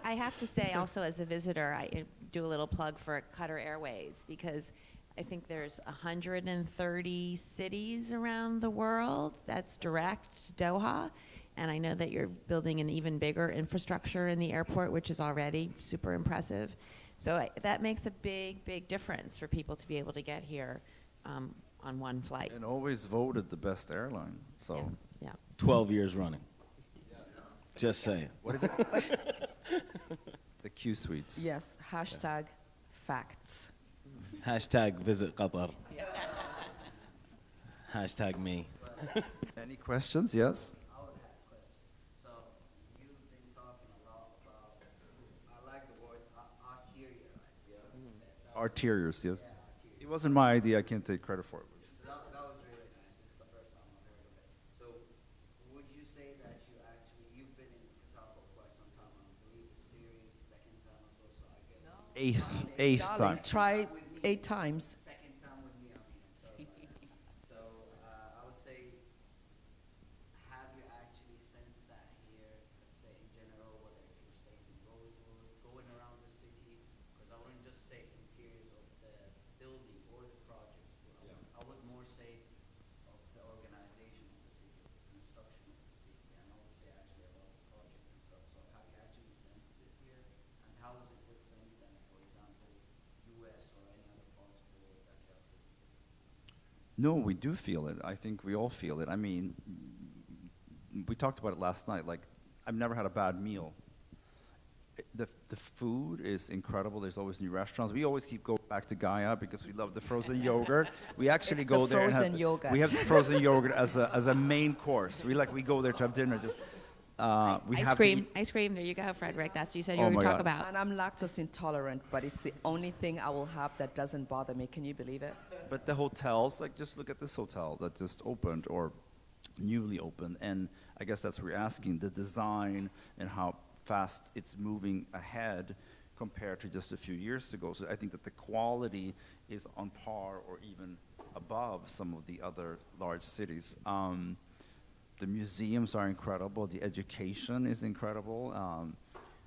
I have to say also as a visitor, I do a little plug for Qatar Airways, because I think there's 130 cities around the world that's direct to Doha. And I know that you're building an even bigger infrastructure in the airport, which is already super impressive. So that makes a big, big difference for people to be able to get here on one flight. And always voted the best airline. So Yeah. 12 years running. Just saying. what is it? The Q suites. Yes, hashtag facts. Hashtag visit Qatar. Hashtag me. Any questions? Yes. I would have a question. So you've been talking a lot about, I like the word arterial. Arterials, yes. Yeah, arterial. It wasn't my idea. I can't take credit for it. That was really nice. This is the first time I've heard of it. So would you say that you've been in Qatar for quite some time? I believe it's series, second time as well, so I guess. Eighth time. Darling, try 8 times. Second time with me, I'm sorry about that. So I would say, have you actually sensed that here, let's say in general, whether if you're staying in Rosewood, going around the city, because I wouldn't just say interiors of the building or the projects, I would more say of the organization of the city, the construction of the city, and I would say actually about the project itself. So have you actually sensed it here, and how is it different than, for example, US or any other parts of the world that you have visited? No, we do feel it. I think we all feel it. I mean, we talked about it last night. Like, I've never had a bad meal. The food is incredible. There's always new restaurants. We always keep going back to Gaia because we love the frozen yogurt. We actually It's go the there and frozen have yogurt. we have the frozen yogurt as a main course. We go there to have dinner. Just we Ice have cream, to eat. ice cream. There you go, Frederick. That's what you said you Oh were my going to talk God. about. And I'm lactose intolerant, but it's the only thing I will have that doesn't bother me. Can you believe it? But the hotels, like, just look at this hotel that just opened or newly opened, and I guess that's what we're asking, the design and how fast it's moving ahead compared to just a few years ago. So I think that the quality is on par or even above some of the other large cities. The museums are incredible. The education is incredible.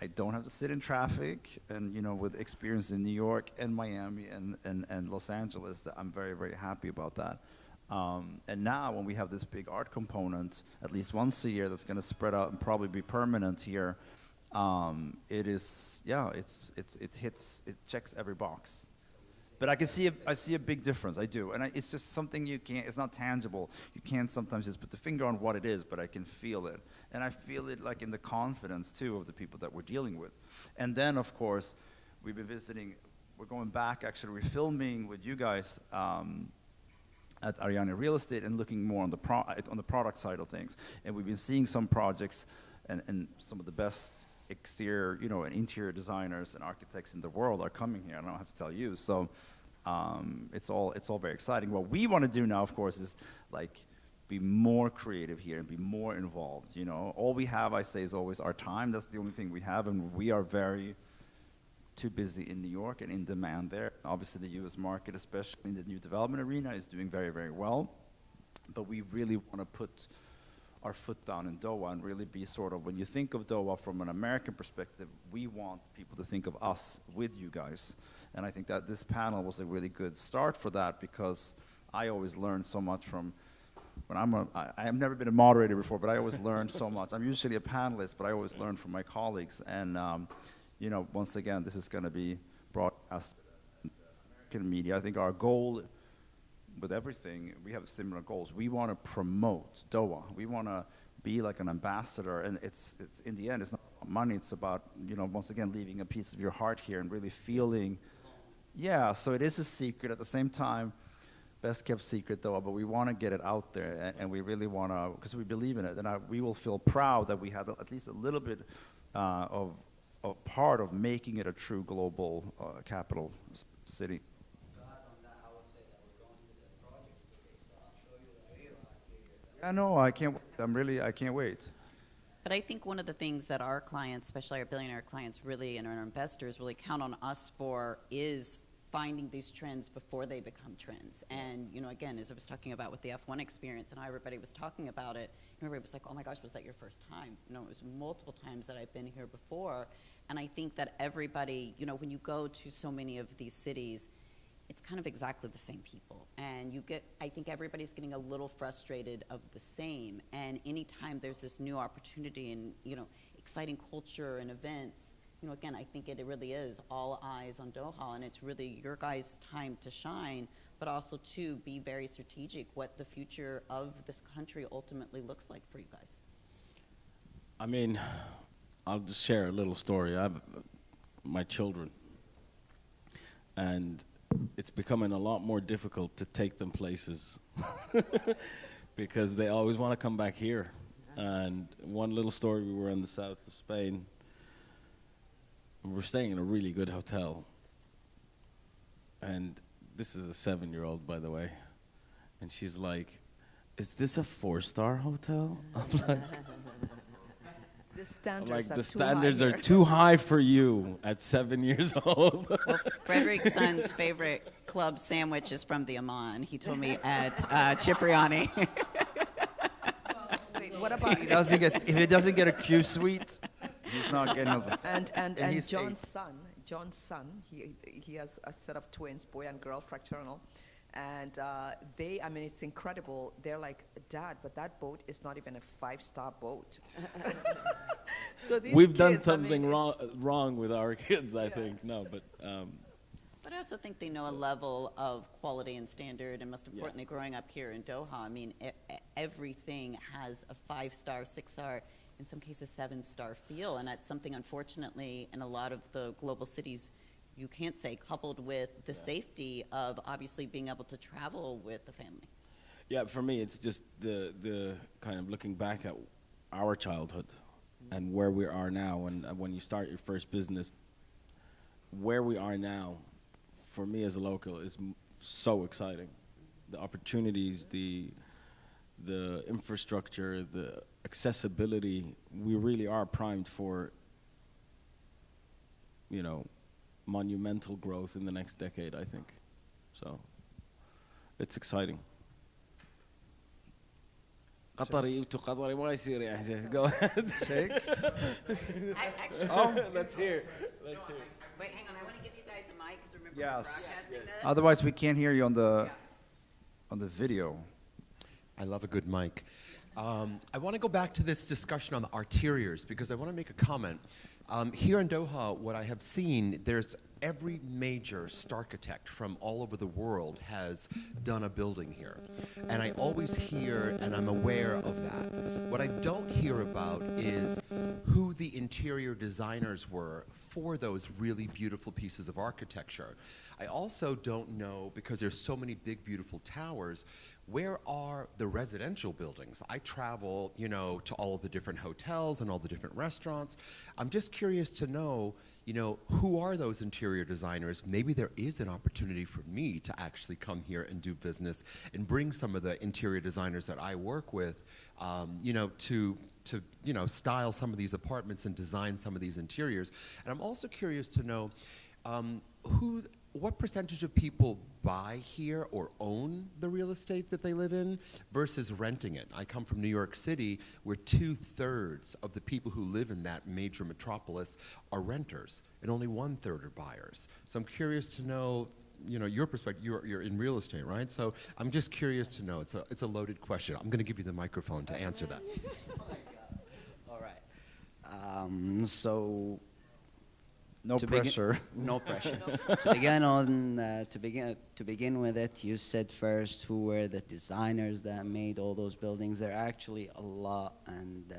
I don't have to sit in traffic, and with experience in New York and Miami and Los Angeles, that I'm very, very happy about that. And now when we have this big art component, at least once a year, that's going to spread out and probably be permanent here, it checks every box. But I see a big difference. I do, and it's just something it's not tangible. You can't sometimes just put the finger on what it is, but I can feel it, and I feel it like in the confidence too of the people that we're dealing with. And then of course, we've been visiting. We're going back, actually, we're filming with you guys at Ariane Real Estate and looking more on the product side of things. And we've been seeing some projects and some of the best exterior, you know, and interior designers and architects in the world are coming here. I don't have to tell you. So it's all very exciting. What we want to do now, of course, is like be more creative here and be more involved. You know, all we have, I say, is always our time. That's the only thing we have, and we are very too busy in New York and in demand there. Obviously, the U.S. market, especially in the new development arena, is doing very, very well. But we really want to put our foot down in Doha and really be sort of, when you think of Doha from an American perspective, we want people to think of us with you guys. And I think that this panel was a really good start for that, because I always learn so much from, when I have never been a moderator before, but I always learn so much. I'm usually a panelist, but I always learn from my colleagues. And you know, once again, this is going to be broadcast in American media. I think our goal with everything, we have similar goals. We want to promote Doha. We want to be like an ambassador, and it's in the end, it's not about money. It's about, you know, once again, leaving a piece of your heart here and really feeling. Yeah, so it is a secret. At the same time, best kept secret, Doha, but we want to get it out there, and we really want to, because we believe in it, and we will feel proud that we had at least a little bit of part of making it a true global capital city. I know, I can't. I can't wait. But I think one of the things that our clients, especially our billionaire clients, really, and our investors really count on us for is finding these trends before they become trends. And, you know, again, as I was talking about with the F1 experience, and how everybody was talking about it, everybody was like, oh my gosh, was that your first time? You know, it was multiple times that I've been here before. And I think that everybody, you know, when you go to so many of these cities, it's kind of exactly the same people. And you get, I think everybody's getting a little frustrated of the same. And anytime there's this new opportunity and, you know, exciting culture and events, you know, again, I think it really is all eyes on Doha, and it's really your guys' time to shine, but also to be very strategic what the future of this country ultimately looks like for you guys. I mean, I'll just share a little story. I have my children, and it's becoming a lot more difficult to take them places because they always want to come back here. And one little story, we were in the south of Spain. We're staying in a really good hotel. And this is a 7-year-old, by the way. And she's like, is this a 4-star hotel? I'm like, The standards are the too standards high are here. too high for you at 7 years old. Well, Frederick's son's favorite club sandwich is from the Aman. He told me at Cipriani. Wait, what about If he doesn't get a Q suite, he's not getting over. and he's John's son, he has a set of twins, boy and girl, fraternal, and they, I mean, it's incredible. They're like, Dad, but that boat is not even a 5-star boat. So these We've done kids, I something mean, wrong with our kids, I think. Yes. No, but But I also think they know a level of quality and standard, and most importantly, growing up here in Doha, I mean, everything has a 5-star, 6-star, in some cases 7-star feel, and that's something, unfortunately, in a lot of the global cities you can't say, coupled with the safety of obviously being able to travel with the family. yeah, for me, it's just the kind of looking back at our childhood and where we are now, and when you start your first business, where we are now, for me as a local, is so exciting. The opportunities, the infrastructure, the accessibility, we really are primed for, you know, monumental growth in the next decade, I think. So it's exciting. قطري وقطري ما يصير يعني. Go ahead. Shake. Oh, Let's hear. Let's hear. wait, hang on. I want to give you guys a mic, because remember Yes. we're broadcasting this. Otherwise, we can't hear you on the video. I love a good mic. I want to go back to this discussion on the arterials because I want to make a comment. Here in Doha, what I have seen, there's every major starchitect from all over the world has done a building here. And I always hear, and I'm aware of that. What I don't hear about is who the interior designers were for those really beautiful pieces of architecture. I also don't know, because there's so many big, beautiful towers, where are the residential buildings? I travel, you know, to all of the different hotels and all the different restaurants. I'm just curious to know, you know, who are those interior designers? Maybe there is an opportunity for me to actually come here and do business and bring some of the interior designers that I work with, you know, to you know, style some of these apartments and design some of these interiors. And I'm also curious to know what percentage of people buy here or own the real estate that they live in versus renting it. I come from New York City, where 2/3 of the people who live in that major metropolis are renters, and only 1/3 are buyers. So I'm curious to know, you know, your perspective. You're in real estate, right? So I'm just curious to know. It's a loaded question. I'm going to give you the microphone to answer that. Oh my God. All right. So No pressure. no pressure. To begin with it, you said first who were the designers that made all those buildings. There are actually a lot, and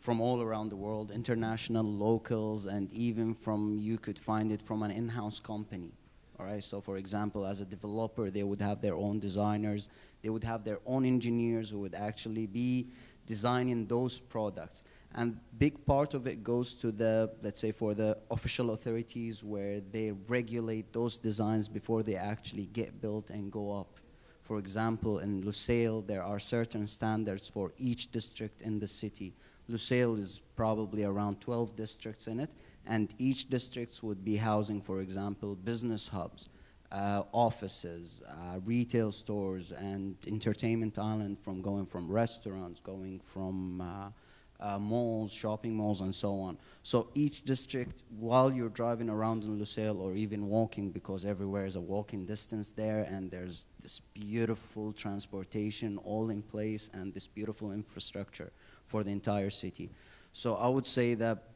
from all around the world, international, locals, and even you could find it from an in-house company. All right. So, for example, as a developer, they would have their own designers. They would have their own engineers who would actually be designing those products. And big part of it goes to the, let's say, for the official authorities, where they regulate those designs before they actually get built and go up. For example, in Lusail, there are certain standards for each district in the city. Lusail is probably around 12 districts in it, and each district would be housing, for example, business hubs, offices, retail stores, and entertainment island, from going from restaurants, going from malls, shopping malls, and so on. So each district, while you're driving around in Lusail, or even walking, because everywhere is a walking distance there, and there's this beautiful transportation all in place, and this beautiful infrastructure for the entire city. So I would say that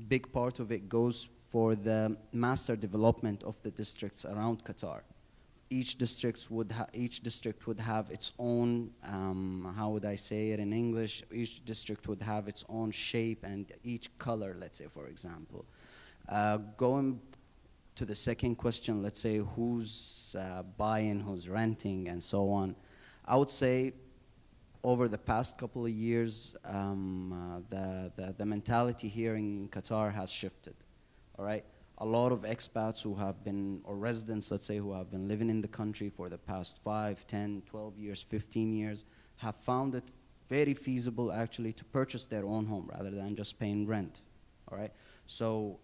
big part of it goes for the master development of the districts around Qatar. Each district would have its own, how would I say it in English? Each district would have its own shape and each color, let's say, for example. Going to the second question, let's say who's buying, who's renting, and so on. I would say over the past couple of years, the mentality here in Qatar has shifted, all right? A lot of expats who have been, or residents, let's say, who have been living in the country for the past 5, 10, 12 years, 15 years, have found it very feasible, actually, to purchase their own home rather than just paying rent, all right? So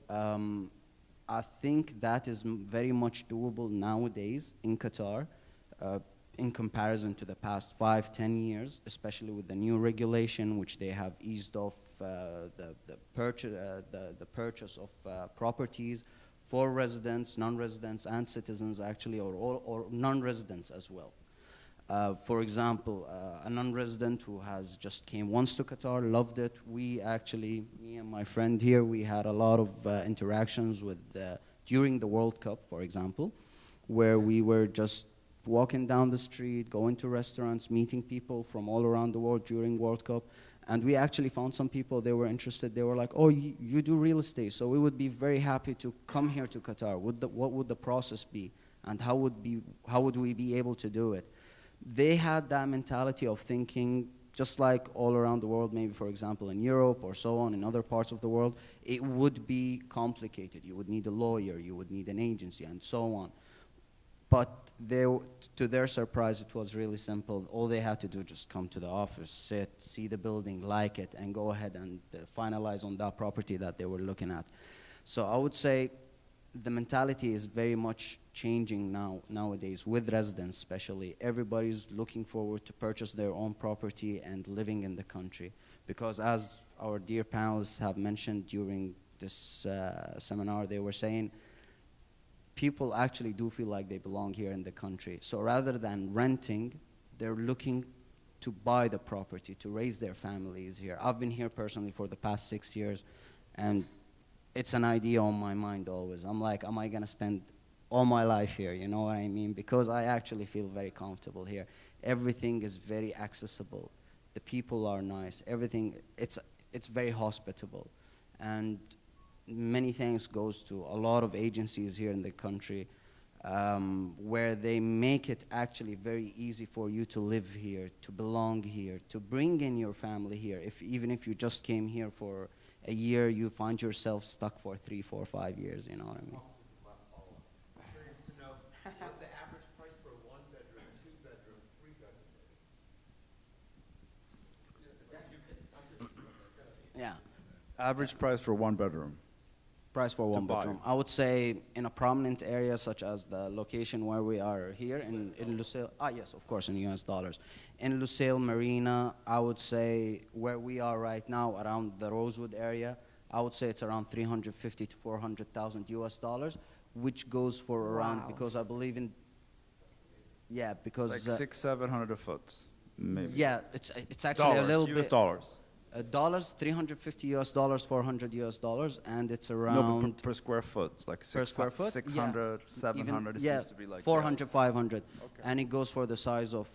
I think that is very much doable nowadays in Qatar, in comparison to the past 5, 10 years, especially with the new regulation, which they have eased off the purchase of properties for residents, non-residents, and citizens, actually, or non-residents as well. For example, a non-resident who has just came once to Qatar, loved it. We actually, me and my friend here, we had a lot of interactions with during the World Cup, for example, where we were just walking down the street, going to restaurants, meeting people from all around the world during World Cup. And we actually found some people, they were interested. They were like, oh, you do real estate, so we would be very happy to come here to Qatar. What would the process be? And how would we be able to do it? They had that mentality of thinking, just like all around the world, maybe, for example, in Europe or so on, in other parts of the world, it would be complicated. You would need a lawyer, you would need an agency, and so on. But to their surprise, it was really simple. All they had to do, just come to the office, sit, see the building, like it, and go ahead and finalize on that property that they were looking at. So I would say the mentality is very much changing nowadays, with residents especially. Everybody's looking forward to purchase their own property and living in the country. Because as our dear panelists have mentioned during this seminar, they were saying, people actually do feel like they belong here in the country. So rather than renting, they're looking to buy the property, to raise their families here. I've been here personally for the past 6 years, and it's an idea on my mind always. I'm like, am I gonna spend all my life here, you know what I mean? Because I actually feel very comfortable here. Everything is very accessible. the people are nice, everything, it's very hospitable. And many thanks goes to a lot of agencies here in the country, where they make it actually very easy for you to live here, to belong here, to bring in your family here. Even if you just came here for a year, you find yourself stuck for 3, 4, 5 years, you know what I mean? Curious to know what the average price for a one-bedroom, two-bedroom, three-bedroom is. Yeah. Average price for one bedroom. Price for one buy. bedroom. I would say in a prominent area such as the location where we are here in Lusail. Yes, of course, in US dollars. In Lusail Marina, I would say where we are right now, around the Rosewood area, I would say it's around 350 to 400,000 US dollars, which goes for around, Wow. because I believe in, yeah, because It's like 600-700 a foot, maybe. yeah, it's actually Dollars, a little US bit. dollars. Dollars, 350 US dollars, 400 US dollars, and it's No, around but per square foot, like per square foot. 600, yeah. 700. Even, It seems to be like 400, 500, Okay. and it goes for the size of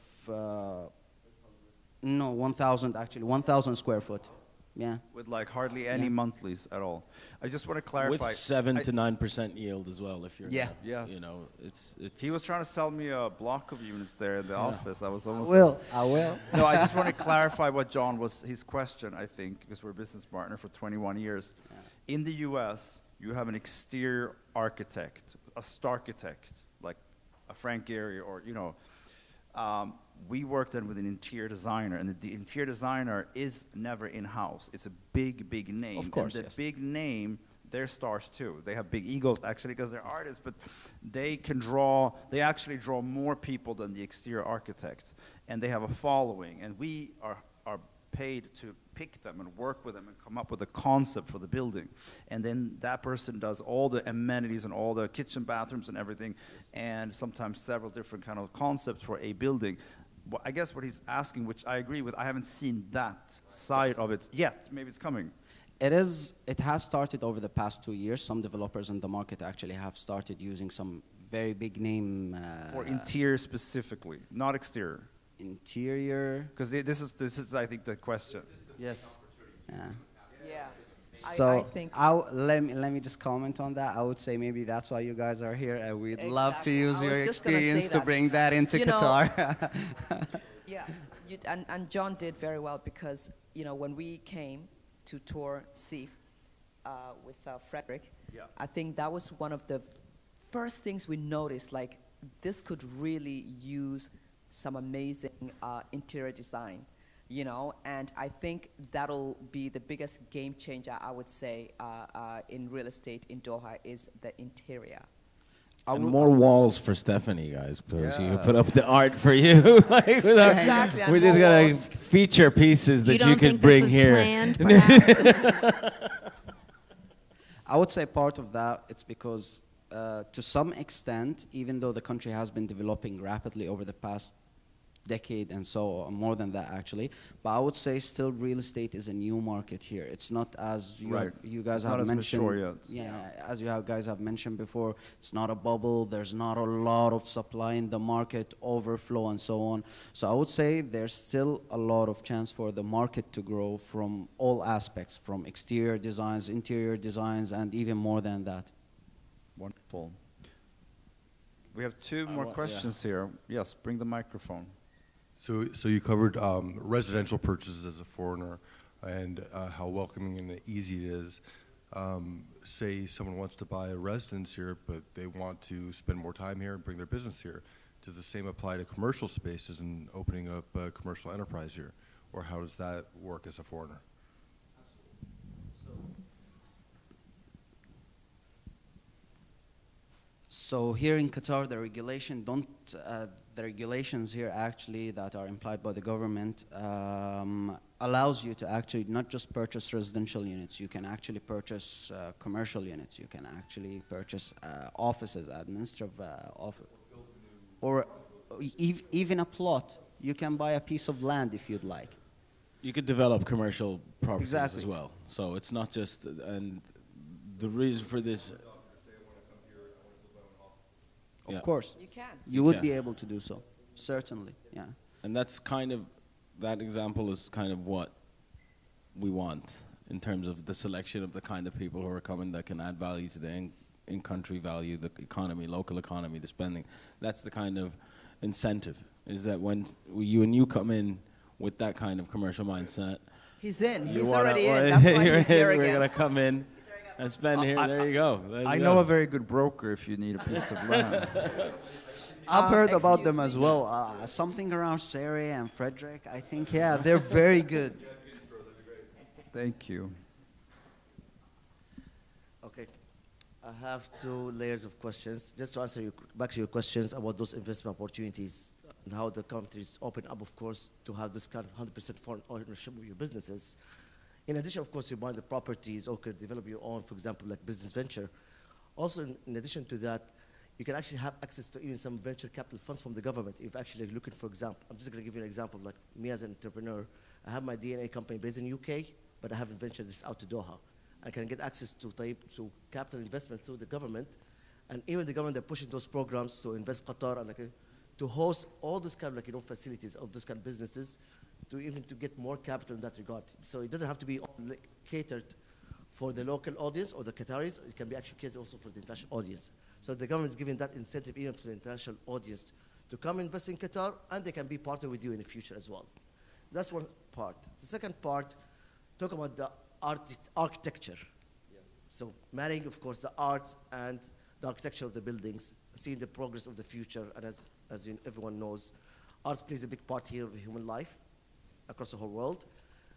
no 1,000 actually 1,000 square foot. Yeah. with like hardly any Yeah. monthlies at all. I just want to clarify. With 7 I- to 9% yield as well, if you're. Yeah. Yes. You know, it's. He was trying to sell me a block of units there in the office. I was almost. I will. No, I just want to clarify what John was, his question, I think, because we're a business partner for 21 years. In the US, you have an exterior architect, a starchitect, like a Frank Gehry or, you know. We work then with an interior designer, and the interior designer is never in-house. It's a big, big name. Of course, and the yes. big name, they're stars too. They have big egos, actually, because they're artists, but they actually draw more people than the exterior architect, and they have a following, and we are paid to pick them and work with them and come up with a concept for the building. And then that person does all the amenities and all the kitchen, bathrooms, and everything, and sometimes several different kind of concepts for a building. Well, I guess what he's asking, which I agree with, I haven't seen that side of it yet. Maybe it's coming. It has started over the past 2 years. Some developers in the market actually have started using some very big name For interior specifically, not exterior. interior. Because this is, I think, the question. Yes. Yeah. Yeah. So I think let me just comment on that. I would say maybe that's why you guys are here, and we'd love to Exactly. use I your was just gonna say experience to that. bring that into You know, Qatar. yeah, and John did very well because, you know, when we came to tour SIF with Frederick, Yeah. I think that was one of the first things we noticed, like this could really use some amazing interior design, you know, and I think that'll be the biggest game changer, I would say, in real estate in Doha is the interior. And more walls for Stephanie, guys, because you Yes. put up the art for you. Like, without, Exactly, and we just more gotta walls. feature pieces that you don't could think bring this was here. planned, perhaps? I would say part of that, it's because to some extent, even though the country has been developing rapidly over the past decade and so more than that actually, but I would say still real estate is a new market here. It's not as Right. you guys It's not have as mentioned. mature yet. Yeah, as you guys have mentioned before, it's not a bubble. There's not a lot of supply in the market, overflow and so on. So I would say there's still a lot of chance for the market to grow from all aspects, from exterior designs, interior designs, and even more than that. Wonderful. We have two more yeah. questions here. Yes, bring the microphone. So you covered residential purchases as a foreigner and how welcoming and easy it is. Say someone wants to buy a residence here, but they want to spend more time here and bring their business here. Does the same apply to commercial spaces and opening up a commercial enterprise here? Or how does that work as a foreigner? So here in Qatar, the regulations here actually that are implied by the government allows you to actually not just purchase residential units. You can actually purchase commercial units. You can actually purchase offices, administrative office, or even a plot. You can buy a piece of land if you'd like. You could develop commercial properties Exactly. as well. So it's not just, and the reason for this. Of Yeah. course. You can. You would can. be able to do so, certainly, yeah. And that's kind of that example is kind of what we want in terms of the selection of the kind of people who are coming that can add value to the in-country value, the economy, local economy, the spending. That's the kind of incentive, is that when you come in with that kind of commercial mindset. He's in. You He's wanna- already in. That's why he's here We're again. gonna come in and spend here. There you go. There I you know go. a very good broker if you need a piece of land. I've heard about excuse them me. as well. Something around Sari and Frederick. I think, yeah, they're very good. Thank you. Okay. I have two layers of questions. Just to answer back to your questions about those investment opportunities and how the countries open up, of course, to have this kind of 100% foreign ownership of your businesses. In addition, of course, you buy the properties or could develop your own, for example, like business venture. Also, in addition to that, you can actually have access to even some venture capital funds from the government. If actually looking, for example, I'm just going to give you an example. Like me as an entrepreneur, I have my DNA company based in UK, but I haven't ventured this out to Doha. I can get access to capital investment through the government, and even the government, they're pushing those programs to invest Qatar and to host all this kind of facilities of this kind of businesses, to even to get more capital in that regard. So it doesn't have to be catered for the local audience or the Qataris. It can be actually catered also for the international audience. So the government is giving that incentive even to the international audience to come invest in Qatar, and they can be partnered with you in the future as well. That's one part. The second part, talk about the architecture. Yes. So marrying, of course, the arts and the architecture of the buildings, seeing the progress of the future, and as everyone knows, arts plays a big part here of human life across the whole world.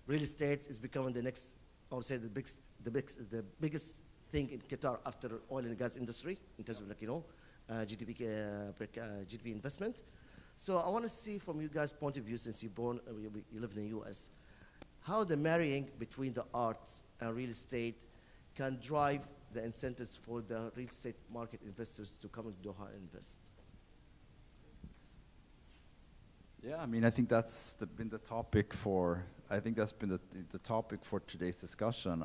Real estate is becoming the next, I would say, the biggest thing in Qatar after oil and gas industry in terms of GDP investment. So I want to see from you guys' point of view, since you live in the US, how the marrying between the arts and real estate can drive the incentives for the real estate market investors to come into Doha and invest. Yeah, I mean, I think that's been the topic for. I think that's been the topic for today's discussion.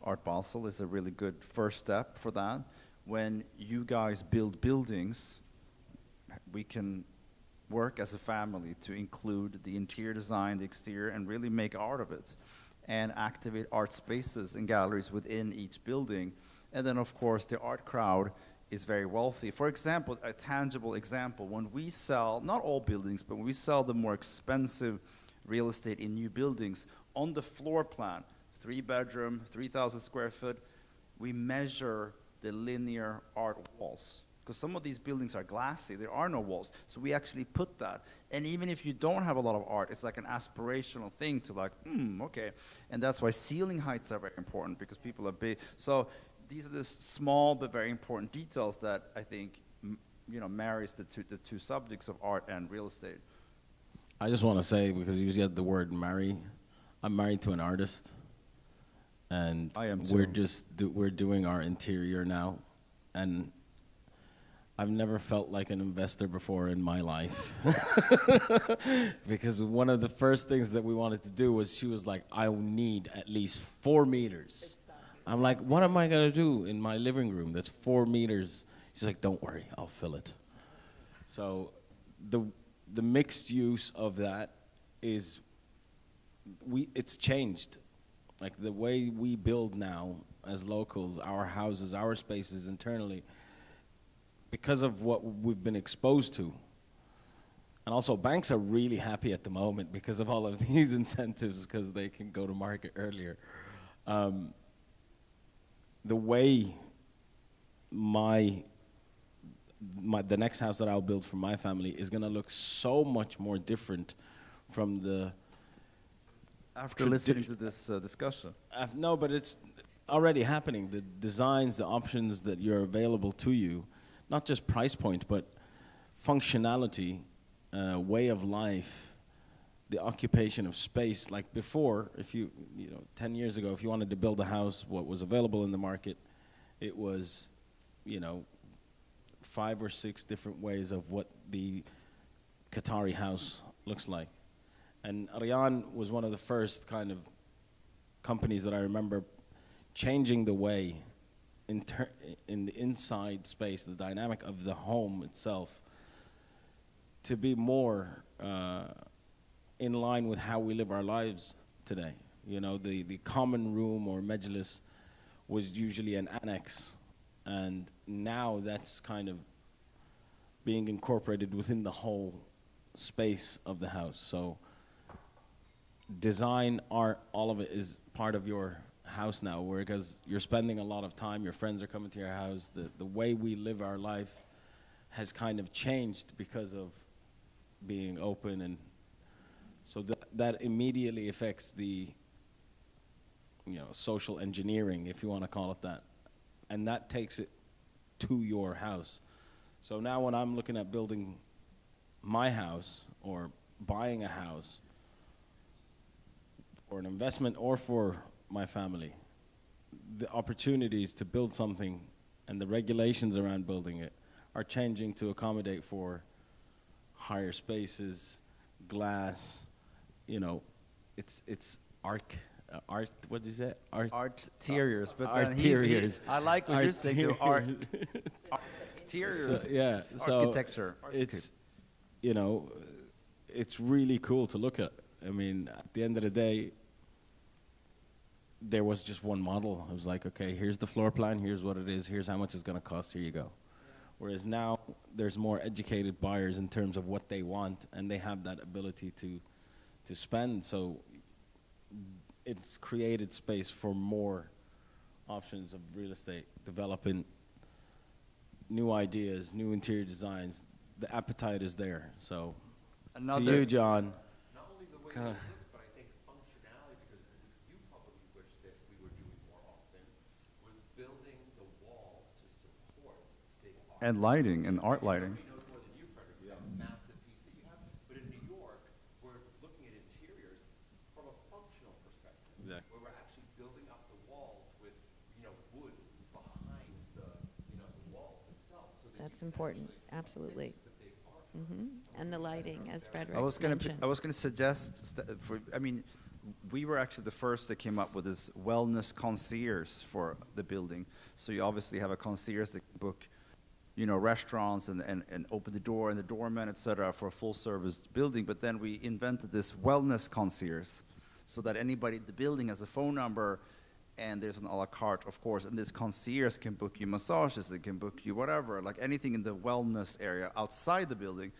Art Basel is a really good first step for that. When you guys build buildings, we can work as a family to include the interior design, the exterior, and really make art of it, and activate art spaces and galleries within each building. And then, of course, the art crowd is very wealthy. For example, a tangible example, when we sell, not all buildings, but when we sell the more expensive real estate in new buildings, on the floor plan, 3-bedroom, 3,000 square foot, we measure the linear art walls. Because some of these buildings are glassy, there are no walls. So we actually put that. And even if you don't have a lot of art, it's like an aspirational thing to like, okay. And that's why ceiling heights are very important, because people are big. So these are the small but very important details that I think marries the two subjects of art and real estate. I just want to say, because you used the word marry, I'm married to an artist, and I am we're too. we're doing our interior now, and I've never felt like an investor before in my life. Because one of the first things that we wanted to do was, she was like, I need at least 4 meters. I'm like, what am I gonna do in my living room that's 4 meters? She's like, don't worry, I'll fill it. So the mixed use of that is, it's changed. Like the way we build now as locals, our houses, our spaces internally, because of what we've been exposed to. And also banks are really happy at the moment because of all of these incentives, because they can go to market earlier. The way the next house that I'll build for my family is gonna look so much more different from the After listening to this discussion. no, but it's already happening. The designs, the options that you're available to you, not just price point, but functionality, way of life, the occupation of space. Like before, if 10 years ago, if you wanted to build a house, what was available in the market, it was, 5 or 6 different ways of what the Qatari house looks like. And Aryan was one of the first kind of companies that I remember changing the way in the inside space, the dynamic of the home itself, to be more in line with how we live our lives today. You know, the common room or majlis was usually an annex, and now that's kind of being incorporated within the whole space of the house. So design, art, all of it is part of your house now, because you're spending a lot of time, your friends are coming to your house, the way we live our life has kind of changed because of being open, and so that immediately affects the, you know, social engineering, if you want to call it that, and that takes it to your house. So now when I'm looking at building my house or buying a house for an investment or for my family, the opportunities to build something and the regulations around building it are changing to accommodate for higher spaces, glass, you know, it's art, what did you say? Arteriors, but arteriors. I like what you're saying too, So, yeah, so architecture. It's, you know, it's really cool to look at. I mean, at the end of the day, there was just one model. It was like, okay, here's the floor plan, here's what it is, here's how much it's going to cost, here you go. Whereas now, there's more educated buyers in terms of what they want, and they have that ability to spend. So it's created space for more options of real estate, developing new ideas, new interior designs. The appetite is there. So to you, John. Not only the way it looks, but I think functionality, because you probably wish that we were doing more often, was building the walls to support big art. And lighting, and art lighting. Nobody knows more than you, Frederick, with that massive piece that you have. But in New York, we're looking at interiors from a functional perspective. Exactly. Where we're actually building up the walls with, you know, wood behind the, you know, the walls themselves. So that That's you can important, actually absolutely. fix the big art. And the lighting, as Frederick I was gonna mentioned. suggest I mean, we were actually the first that came up with this wellness concierge for the building. So you obviously have a concierge that can book, you know, restaurants and open the door and the doorman, etc., for a full service building. But then we invented this wellness concierge, so that anybody in the building has a phone number, and there's an a la carte, of course, and this concierge can book you massages, it can book you whatever, like anything in the wellness area outside the building.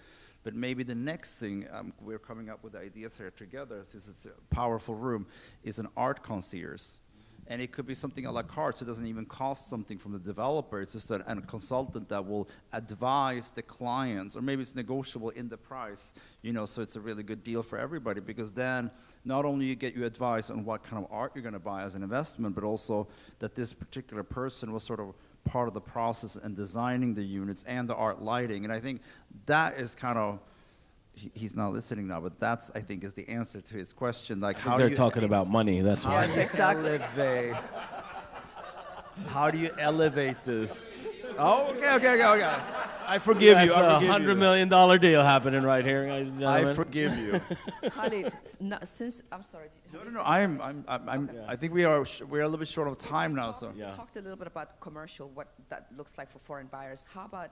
But maybe the next thing, we're coming up with ideas here together, since it's a powerful room, is an art concierge. And it could be something a la carte, so it doesn't even cost something from the developer. It's just a consultant that will advise the clients, or maybe it's negotiable in the price, you know, so it's a really good deal for everybody, because then not only you get your advice on what kind of art you're going to buy as an investment, but also that this particular person was sort of part of the process in designing the units and the art lighting. And I think that is kind of, he's not listening now, but that's, I think, is the answer to his question. Like, how They're do you talking about money, that's why. elevate? How do you elevate this? Oh, okay. I forgive you. That's $100 million deal happening right here, guys and gentlemen. I forgive you. Khalid, since I'm sorry. No. I think we're a little bit short of time now. So We talked a little bit about commercial, what that looks like for foreign buyers. How about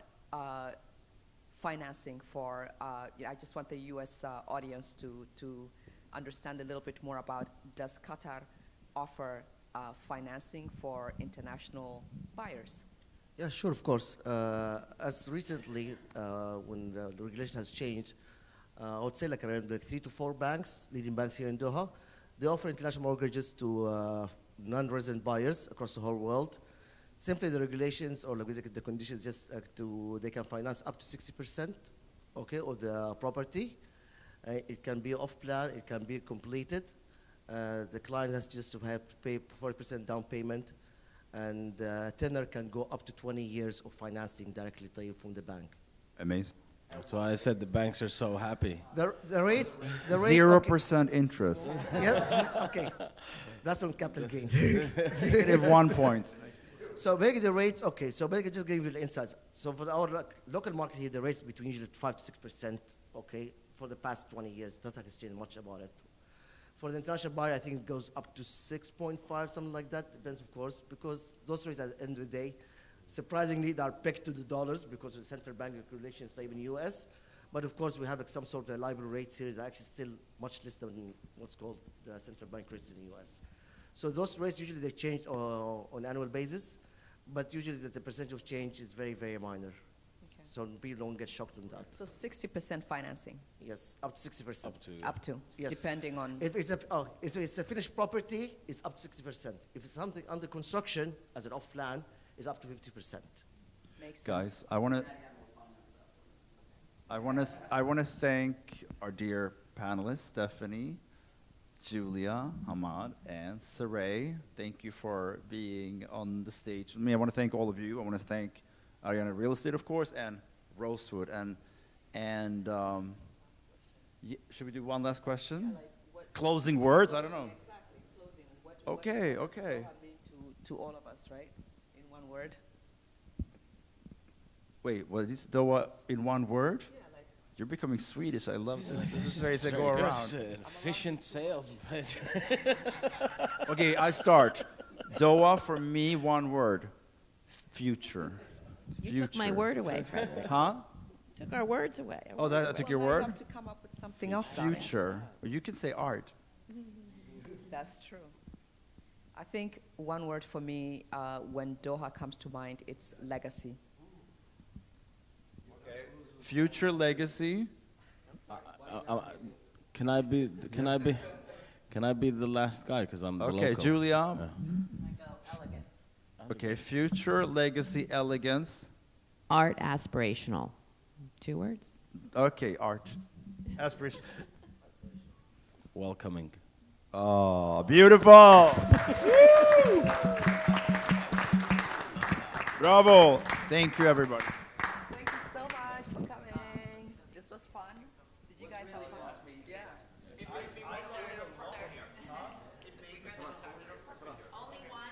financing for? I just want the U.S. Audience to understand a little bit more about, does Qatar offer financing for international buyers? Yeah, sure, of course. As recently, when the regulation has changed, I would say like around like 3 to 4 banks, leading banks here in Doha, they offer international mortgages to non-resident buyers across the whole world. Simply the regulations or like basically the conditions just they can finance up to 60%, okay, of the property. It can be off plan, it can be completed. The client has just to have to pay 40% down payment, and tenor can go up to 20 years of financing directly to you from the bank. amazing. That's why I said the banks are so happy. The rate 0% interest. Yes, okay. That's on capital gain. Negative 1 point. So basically the rates, okay, so basically just give you the insights. So for our local market here, the rates between usually 5 to 6%, okay, for the past 20 years. Nothing has changed much about it. For the international buyer, I think it goes up to 6.5, something like that. Depends, of course, because those rates at the end of the day, surprisingly, they are pegged to the dollars because of the central bank regulations, say in the US. But of course, we have like some sort of liability rates here that are actually still much less than what's called the central bank rates in the US. So those rates usually they change on annual basis, but usually the percentage of change is very, very minor. Okay. So people don't get shocked on that. So 60% financing, Yes, up to 60%. up to, Yes. depending on. If it's a finished property, it's up to 60%. If it's something under construction, as an off plan, it's up to 50%. Makes sense. Guys, I want to thank our dear panelists, Stephanie, Julia, Hamad, and Saray. Thank you for being on the stage. I want to thank all of you. I want to thank Ariana Real Estate, of course, and Rosewood. Should we do one last question? Yeah, like what- Closing words? I don't know. Exactly, closing. Okay, what does okay. Doha mean to all of us, right? In one word. Wait, what is Doha in one word? Yeah, like You're becoming Swedish. I love this. This This is is very to go good. around. Efficient sales. Okay, I start. Doha for me, one word. Future. You took my Future. word away, Frederick. Huh? Took our words away. Oh, that I took your Well, now you word? have to come up with something else, darling. Future. Well, you can say art. That's true. I think one word for me, when Doha comes to mind, it's legacy. Future legacy. Can I be the last guy because I'm the Okay, local? Julia. Elegance. Okay, future legacy elegance. Art aspirational. 2 words? Okay, art. Aspiration. Welcoming. Oh, beautiful. Bravo. Thank you, everybody. Thank you so much for coming. This was fun. Did you guys have fun? Yeah. Only one?